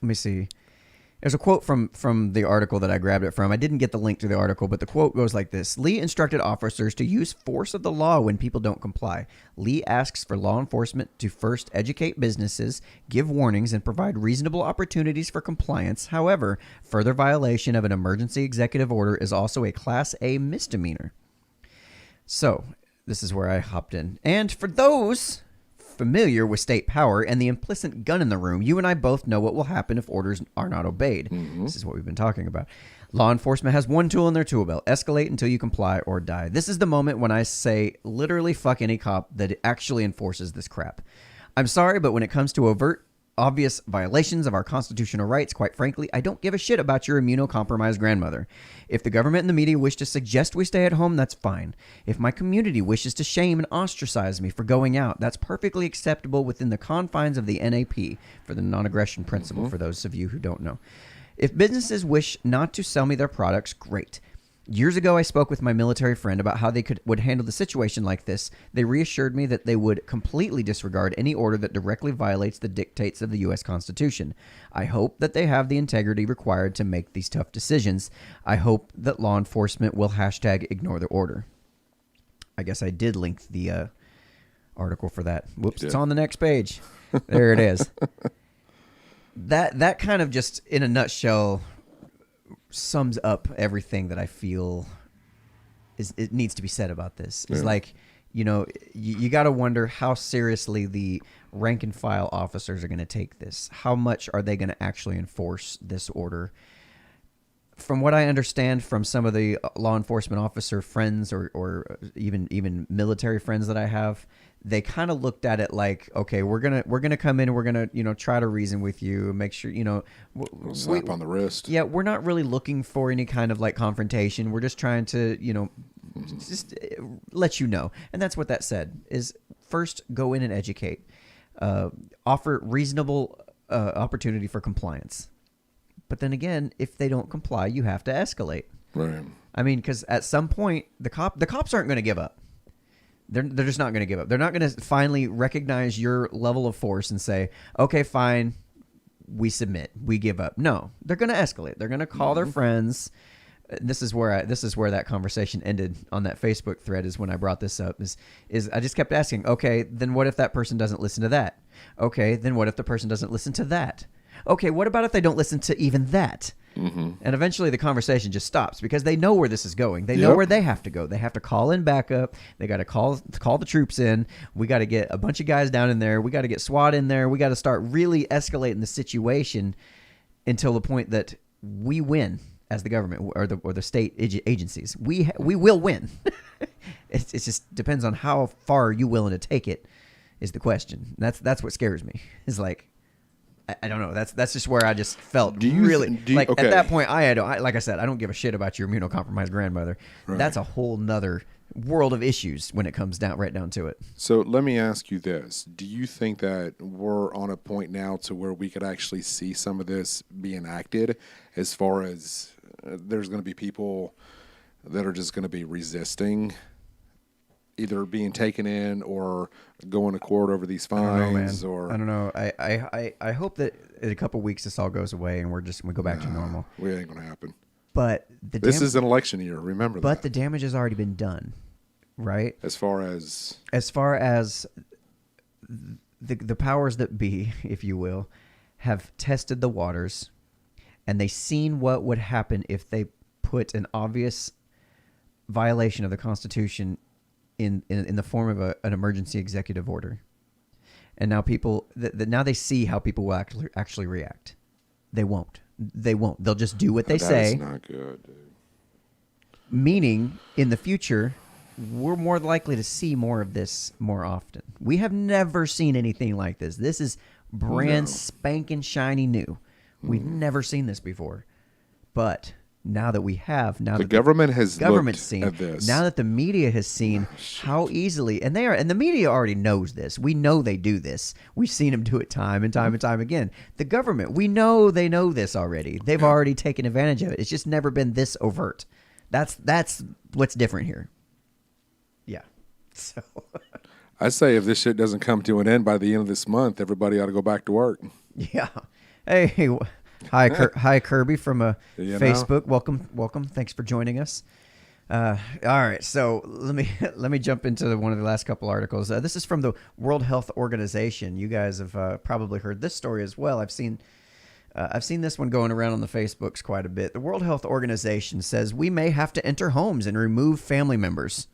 me see. There's a quote from the article that I grabbed it from. I didn't get the link to the article, but the quote goes like this. Lee instructed officers to use force of the law when people don't comply. Lee asks for law enforcement to first educate businesses, give warnings, and provide reasonable opportunities for compliance. However, further violation of an emergency executive order is also a Class A misdemeanor. So, this is where I hopped in. And for those familiar with state power and the implicit gun in the room, you and I both know what will happen if orders are not obeyed. This is what we've been talking about. Law enforcement has one tool in their tool belt: escalate until you comply or die. This is the moment when I say literally fuck any cop that actually enforces this crap. I'm sorry, but when it comes to overt, obvious violations of our constitutional rights, quite frankly, I don't give a shit about your immunocompromised grandmother. If the government and the media wish to suggest we stay at home, that's fine. If my community wishes to shame and ostracize me for going out, that's perfectly acceptable within the confines of the NAP, for the non-aggression principle, for those of you who don't know. If businesses wish not to sell me their products, great. Years ago, I spoke with my military friend about how they would handle the situation like this. They reassured me that they would completely disregard any order that directly violates the dictates of the U.S. Constitution. I hope that they have the integrity required to make these tough decisions. I hope that law enforcement will #ignore the order. I guess I did link the article for that. Whoops, it's on the next page. There it is. That kind of just, in a nutshell, sums up everything that I feel it needs to be said about this. It's like, you got to wonder how seriously the rank and file officers are going to take this. How much are they going to actually enforce this order? From what I understand from some of the law enforcement officer friends or even military friends that I have, they kind of looked at it like, okay, we're gonna come in and we're gonna try to reason with you, make sure slap on the wrist. Yeah, we're not really looking for any kind of like confrontation. We're just trying to just let you know. And that's what that said, is first go in and educate, offer reasonable opportunity for compliance. But then again, if they don't comply, you have to escalate. Right. I mean, because at some point the cops aren't going to give up. They're just not going to give up. They're not going to finally recognize your level of force and say, okay, fine, we submit, we give up. No, they're going to escalate. They're going to call their friends. This is where that conversation ended on that Facebook thread, is when I brought this up, is I just kept asking, okay, then what if that person doesn't listen to that? Okay, then what if the person doesn't listen to that? Okay, what about if they don't listen to even that? And eventually the conversation just stops, because they know where this is going. They know where they have to go. They have to call in backup. They got to call the troops in. We got to get a bunch of guys down in there. We got to get SWAT in there. We got to start really escalating the situation until the point that we win as the government or the state agencies. We will win. It just depends on how far you're willing to take it, is the question. That's what scares me. Is like, I don't know. That's just where I just felt at that point. Like I said, I don't give a shit about your immunocompromised grandmother. Right. That's a whole nother world of issues when it comes right down to it. So let me ask you this: do you think that we're on a point now to where we could actually see some of this be enacted, as far as there's going to be people that are just going to be resisting either being taken in or going to court over these fines? I don't know. I hope that in a couple of weeks this all goes away and we go back to normal. We ain't going to happen. But this is an election year. Remember that. But the damage has already been done, right? As far as the powers that be, if you will, have tested the waters, and they seen what would happen if they put an obvious violation of the Constitution in the form of an emergency executive order. And now people, now they see how people will actually react. They won't. They'll just do what they say. That's not good, dude. Meaning, in the future, we're more likely to see more of this more often. We have never seen anything like this. This is brand spanking shiny new. We've never seen this before. But now that we have, now the that government has government's looked seen, at this. now that the media has seen how easily, and the media already knows this. We know they do this. We've seen them do it time and time and time again. The government, we know they know this already. They've already taken advantage of it. It's just never been this overt. That's what's different here. Yeah. So I say if this shit doesn't come to an end by the end of this month, everybody ought to go back to work. Yeah. Hey, hi Kirby from Facebook. Welcome. Thanks for joining us. All right, so let me jump into one of the last couple articles. This is from the World Health Organization. You guys have probably heard this story as well. I've seen this one going around on the Facebooks quite a bit. The World Health Organization says we may have to enter homes and remove family members.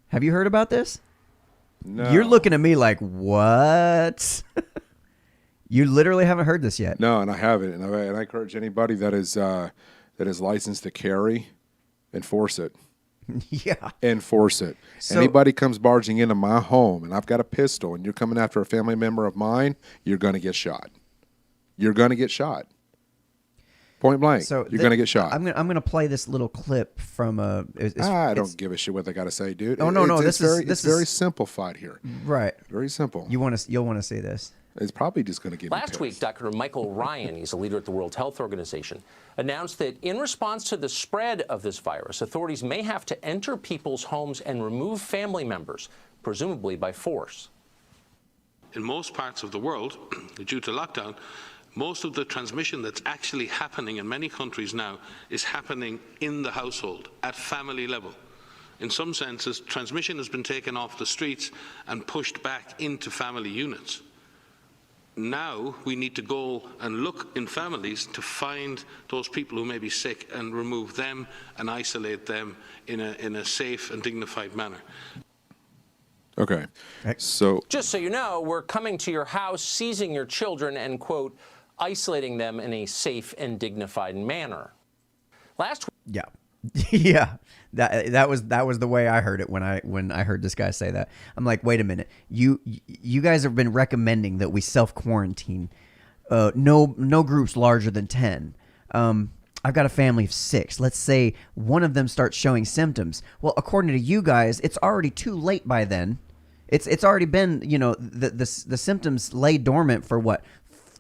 Have you heard about this? No. You're looking at me like, what? You literally haven't heard this yet. No, and I haven't. And I encourage anybody that is licensed to carry, enforce it. Yeah. Enforce it. So, anybody comes barging into my home and I've got a pistol and you're coming after a family member of mine, you're going to get shot. You're going to get shot. Point blank. So you're going to get shot. I'm going to play this little clip from I don't give a shit what they got to say, dude. Oh no, it's very simplified here. Right. Very simple. You'll want to see this. It's probably just going to get Last week, Dr. Michael Ryan, he's a leader at the World Health Organization, announced that in response to the spread of this virus, authorities may have to enter people's homes and remove family members, presumably by force. In most parts of the world, due to lockdown, most of the transmission that's actually happening in many countries now is happening in the household, at family level. In some senses, transmission has been taken off the streets and pushed back into family units. Now we need to go and look in families to find those people who may be sick and remove them and isolate them in a safe and dignified manner. Okay. So just so you know, we're coming to your house, seizing your children and, quote, isolating them in a safe and dignified manner. Last week. Yeah. Yeah. That was the way I heard it when I heard this guy say that. I'm like, wait a minute. You guys have been recommending that we self-quarantine. No groups larger than 10. I've got a family of 6. Let's say one of them starts showing symptoms. Well, according to you guys, it's already too late by then. It's already been, the symptoms lay dormant for what,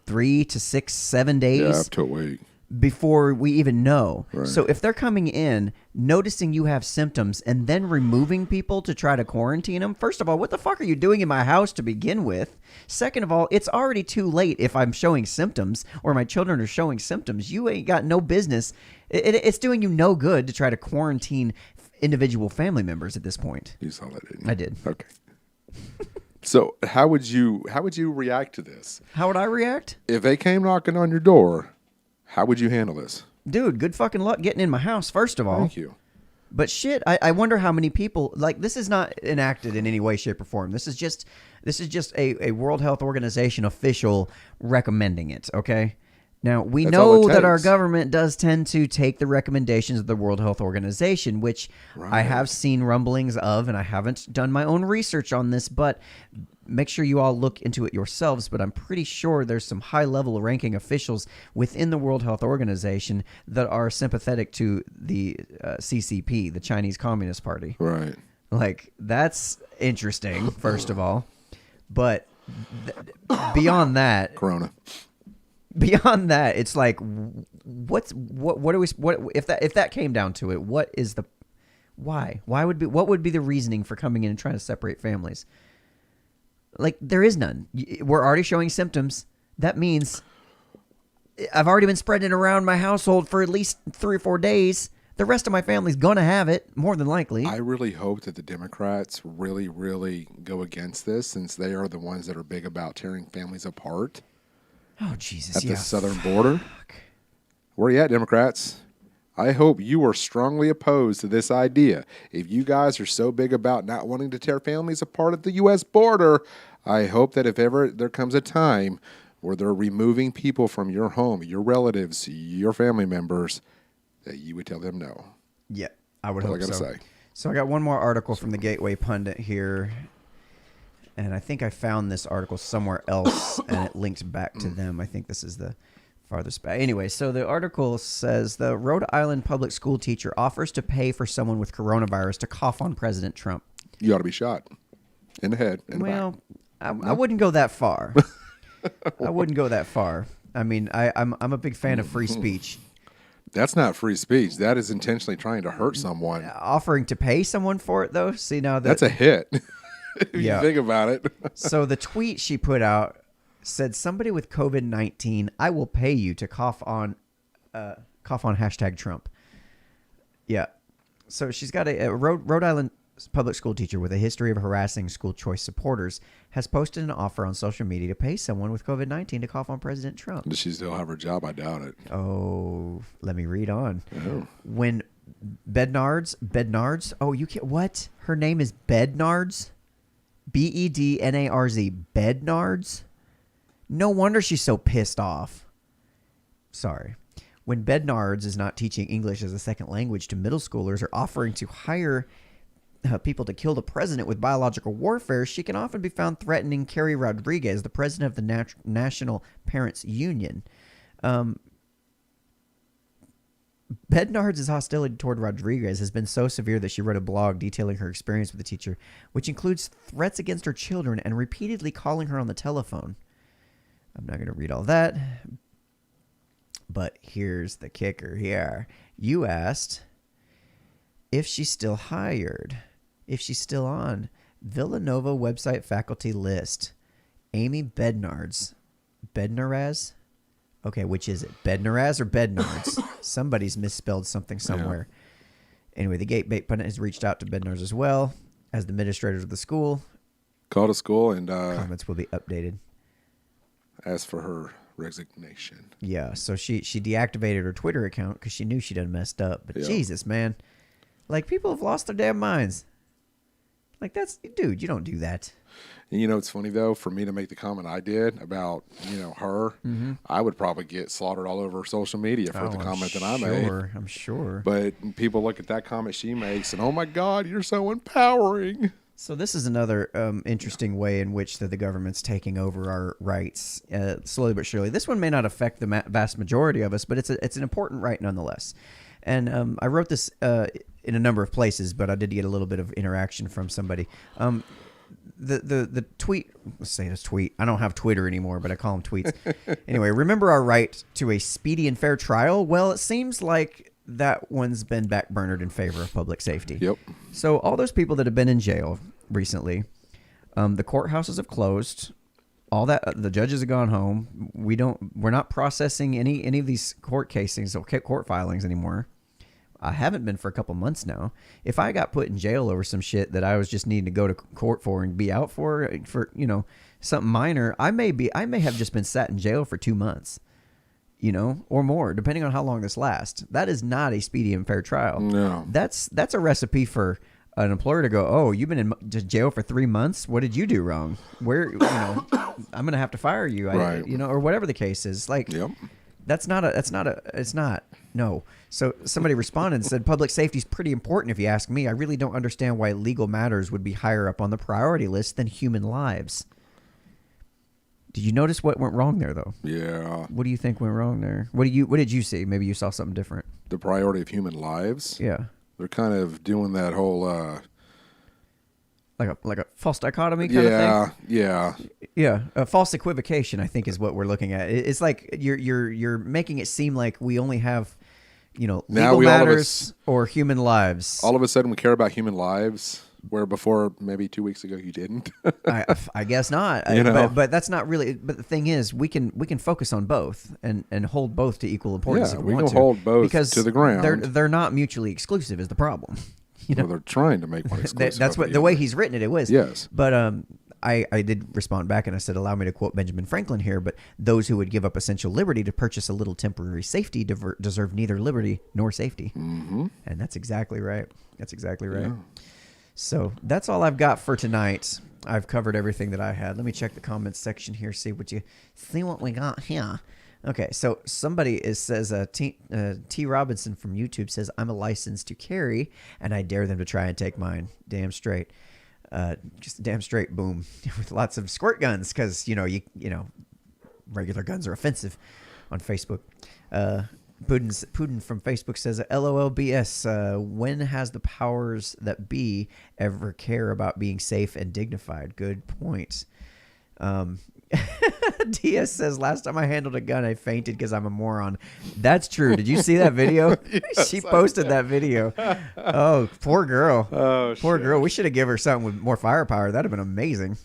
3 to 6, 7 days? Yeah, up to a week. Before we even know. Right. So if they're coming in, noticing you have symptoms, and then removing people to try to quarantine them, first of all, what the fuck are you doing in my house to begin with? Second of all, it's already too late if I'm showing symptoms or my children are showing symptoms. You ain't got no business. It's doing you no good to try to quarantine individual family members at this point. You saw that, didn't you? I did. Okay. So how would you react to this? How would I react? If they came knocking on your door, how would you handle this? Dude, good fucking luck getting in my house, first of all. Thank you. But shit, I wonder how many people, like, this is not enacted in any way, shape, or form. This is just a World Health Organization official recommending it, okay? Now, we know that our government does tend to take the recommendations of the World Health Organization, which I have seen rumblings of, and I haven't done my own research on this, but make sure you all look into it yourselves. But I'm pretty sure there's some high-level ranking officials within the World Health Organization that are sympathetic to the CCP, the Chinese Communist Party. Right. Like, that's interesting, first of all. But beyond that... Corona. Beyond that, it's like, what if that came down to it? What is the why? What would be the reasoning for coming in and trying to separate families? Like, there is none. We're already showing symptoms. That means I've already been spreading it around my household for at least 3 or 4 days. The rest of my family's going to have it, more than likely. I really hope that the Democrats really, really go against this, since they are the ones that are big about tearing families apart. Oh, Jesus, at the southern border. Where you at, Democrats? I hope you are strongly opposed to this idea. If you guys are so big about not wanting to tear families apart at the U.S. border, I hope that if ever there comes a time where they're removing people from your home, your relatives, your family members, that you would tell them no. Yeah, I would hope so. That's all I got to say. So I got one more article from the Gateway Pundit here. And I think I found this article somewhere else, and it links back to them. I think this is the farthest back. Anyway, so the article says the Rhode Island public school teacher offers to pay for someone with coronavirus to cough on President Trump. You ought to be shot in the head. In the back. I wouldn't go that far. I wouldn't go that far. I mean, I'm a big fan of free speech. That's not free speech. That is intentionally trying to hurt someone. Offering to pay someone for it, though. See, now that's a hit. If you think about it. So the tweet she put out said, "Somebody with COVID-19, I will pay you to cough on hashtag Trump." Yeah. So she's got a Rhode Island public school teacher with a history of harassing school choice supporters has posted an offer on social media to pay someone with COVID-19 to cough on President Trump. Does she still have her job? I doubt it. Oh, let me read on. Oh. When Bednarz. Oh, you can't. What? Her name is Bednarz. Bednarz. Bednarz? No wonder she's so pissed off. Sorry. When Bednarz is not teaching English as a second language to middle schoolers or offering to hire people to kill the president with biological warfare, she can often be found threatening Carrie Rodriguez, the president of the National Parents Union. Bednarz's hostility toward Rodriguez has been so severe that she wrote a blog detailing her experience with the teacher, which includes threats against her children and repeatedly calling her on the telephone. I'm not going to read all that, but here's the kicker here. You asked if she's still hired, if she's still on Villanova website faculty list. Amy Bednarz. Bednaraz? Okay, which is it? Bednaraz or Bednarz? Somebody's misspelled something somewhere. Yeah. Anyway, the Gateway Pundit has reached out to Bednarz as well as the administrator of the school. Called a school and comments will be updated. Asked for her resignation. Yeah, so she deactivated her Twitter account because she knew she done messed up. But Jesus, man. Like, people have lost their damn minds. Like, dude, you don't do that. And you know, it's funny, though, for me to make the comment I did about, her, I would probably get slaughtered all over social media for the comment that I made. I'm sure. But people look at that comment she makes and, oh, my God, you're so empowering. So this is another interesting way in which the government's taking over our rights slowly but surely. This one may not affect the vast majority of us, but it's an important right nonetheless. And I wrote this in a number of places, but I did get a little bit of interaction from somebody. The tweet, let's say this tweet. I don't have Twitter anymore, but I call them tweets. Anyway, remember our right to a speedy and fair trial? Well, it seems like that one's been backburnered in favor of public safety. Yep. So all those people that have been in jail recently, the courthouses have closed. All that the judges have gone home. We're not processing any of these court casings or court filings anymore. I haven't been for a couple months now. If I got put in jail over some shit that I was just needing to go to court for and be out for something minor, I may have just been sat in jail for 2 months, or more, depending on how long this lasts. That is not a speedy and fair trial. No. That's a recipe for an employer to go, oh, you've been in jail for 3 months. What did you do wrong? Where, I'm going to have to fire you, right. Or whatever the case is. Like, yep. It's not. No. So somebody responded and said, public safety is pretty important if you ask me. I really don't understand why legal matters would be higher up on the priority list than human lives. Did you notice what went wrong there, though? Yeah. What do you think went wrong there? What did you see? Maybe you saw something different. The priority of human lives? Yeah. They're kind of doing that whole like a false dichotomy kind of thing. Yeah. A false equivocation, I think, is what we're looking at. It's like you're making it seem like we only have, legal matters or human lives. All of a sudden, we care about human lives where before maybe 2 weeks ago you didn't. I guess not. But that's not really. But the thing is, we can focus on both and hold both to equal importance. Yeah, if we want can to, hold both because to the ground. They're not mutually exclusive. Is the problem? Well, they're trying to make one exclusive. That's what the way he's written it. It was. Yes. But I did respond back and I said, allow me to quote Benjamin Franklin here, but those who would give up essential liberty to purchase a little temporary safety deserve neither liberty nor safety. Mm-hmm. And that's exactly right. That's exactly right. Yeah. So that's all I've got for tonight. I've covered everything that I had. Let me check the comments section here, see what we got here. Okay, so somebody says T. Robinson from YouTube says, I'm a license to carry, and I dare them to try and take mine. Damn straight. Just damn straight, boom, with lots of squirt guns, because you know regular guns are offensive on Facebook. Putin from Facebook says, LOLBS, when has the powers that be ever care about being safe and dignified? Good point. DS says, last time I handled a gun, I fainted because I'm a moron. That's true. Did you see that video? Yes, she posted that video. Oh, poor girl. Oh, poor girl. We should have given her something with more firepower. That'd have been amazing.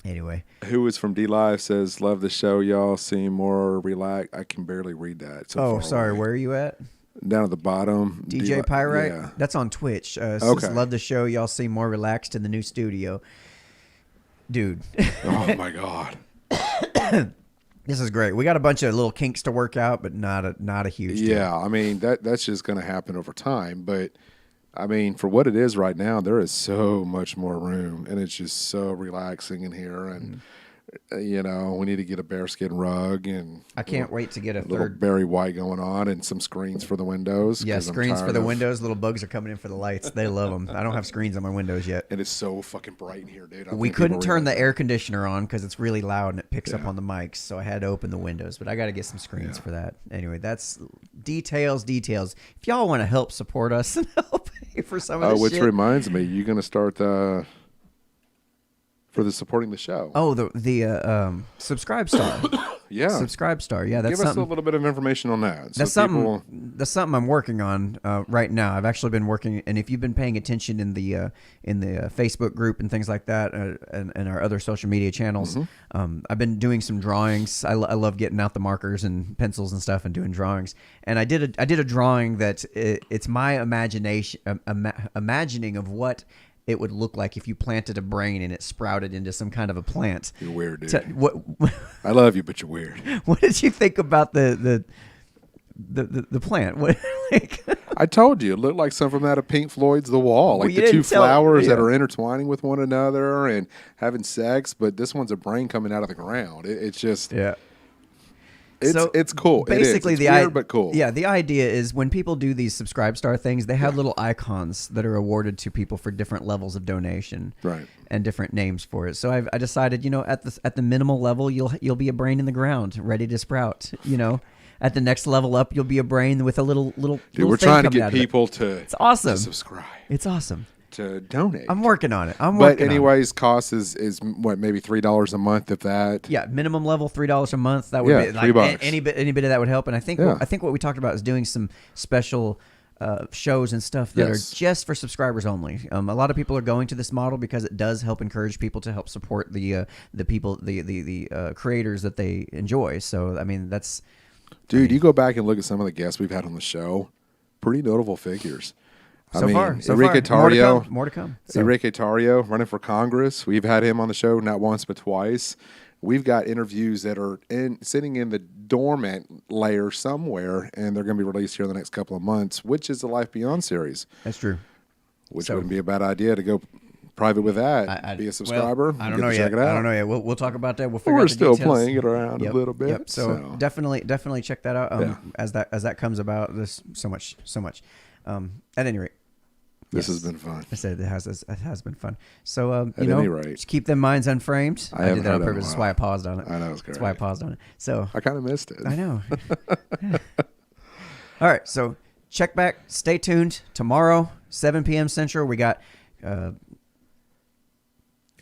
Anyway. Who is from D Live says, love the show. Y'all seem more relaxed. I can barely read that. Oh, sorry. Where are you at? Down at the bottom. DJ Pyrite? Yeah. That's on Twitch. Okay. Says, love the show. Y'all seem more relaxed in the new studio. Dude. Oh, my God. This is great. We got a bunch of little kinks to work out, but not a huge deal. Yeah, I mean, that's just going to happen over time. But, I mean, for what it is right now, there is so much more room, and it's just so relaxing in here. And, you know, we need to get a bearskin rug. And I can't wait to get a little third. Barry White going on and some screens for the windows. Yeah, screens for the windows. Little bugs are coming in for the lights. They love them. I don't have screens on my windows yet. And it's so fucking bright in here, dude. We couldn't turn the air conditioner on because it's really loud and it picks up on the mics, so I had to open the windows. But I got to get some screens for that. Anyway, that's details. If y'all want to help support us and help pay for some of this which shit. reminds me, you're going to start for the supporting the show. Oh, the Subscribe Star. Yeah. Subscribe Star. Yeah, that's Give us a little bit of information on that. That's something I'm working on right now. I've actually been working, and if you've been paying attention in the Facebook group and things like that, and our other social media channels, I've been doing some drawings. I love getting out the markers and pencils and stuff and doing drawings. And I did a drawing that it's my imagination, imagining of what it would look like if you planted a brain and it sprouted into some kind of a plant. You're weird, dude. What I love you, but you're weird. What did you think about the plant? What, like, I told you, it looked like something out of Pink Floyd's The Wall. Like you the two didn't tell- flowers that yeah. are intertwining with one another and having sex, but this one's a brain coming out of the ground. It's just... Yeah. It's cool. Basically, it's weird, but cool. Yeah, the idea is when people do these Subscribe Star things, they have little icons that are awarded to people for different levels of donation, Right. and different names for it. So I decided, at the minimal level, you'll be a brain in the ground, ready to sprout. At the next level up, you'll be a brain with a little. Dude, we're trying to get people to. It's awesome. To subscribe. It's awesome. To donate. I'm working on it. But anyways, cost is what, maybe $3 a month, if that. Yeah, minimum level $3 a month. That would be like $3. any bit of that would help. And I think what we talked about is doing some special shows and stuff that are just for subscribers only. A lot of people are going to this model because it does help encourage people to help support the people, the creators that they enjoy. So I mean, that's. Dude, you go back and look at some of the guests we've had on the show. Pretty notable figures. So far, Enrique Tarrio, more to come. Enrique Tarrio running for Congress. We've had him on the show not once but twice. We've got interviews that are sitting in the dormant layer somewhere, and they're going to be released here in the next couple of months, which is the Life Beyond series. That's true. Which wouldn't be a bad idea to go private with that. Be a subscriber. Well, I don't know yet. Check it out. I don't know yet. We'll talk about that. We'll figure We're out the still details. playing it around a little bit. Yep. So definitely check that out. As that comes about. There's so much. At any rate. This has been fun. I said it has been fun. So At any rate, just keep them minds unframed. I did that on purpose. That's why I paused on it. I know, it's great. That's why I paused on it. So I kind of missed it. I know. All right, so check back. Stay tuned. Tomorrow, 7 p.m. Central, we got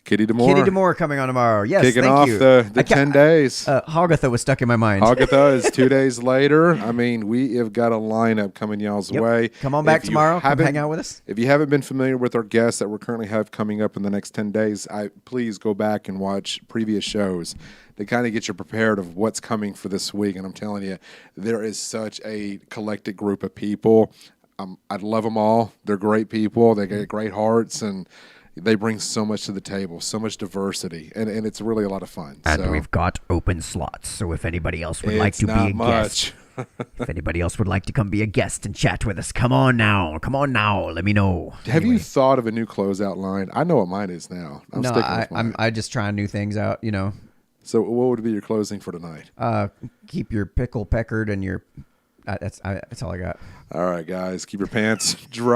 Kitty D'Amour. Kitty D'Amour coming on tomorrow. Yes, Kicking thank off you. the 10 days. Hagatha was stuck in my mind. Hagatha is 2 days later. I mean, we have got a lineup coming y'all's way. Come on back tomorrow. Come hang out with us. If you haven't been familiar with our guests that we currently have coming up in the next 10 days, please go back and watch previous shows to kind of get you prepared of what's coming for this week. And I'm telling you, there is such a collected group of people. I love them all. They're great people. They got great hearts, and they bring so much to the table, so much diversity, and it's really a lot of fun. And we've got open slots, so if anybody else would like to be a guest, if anybody else would like to come be a guest and chat with us, come on now, let me know. Have you thought of a new closeout line? I know what mine is now. I just trying new things out, you know. So what would be your closing for tonight? Keep your pickle peckered and your. That's all I got. All right, guys, keep your pants dry.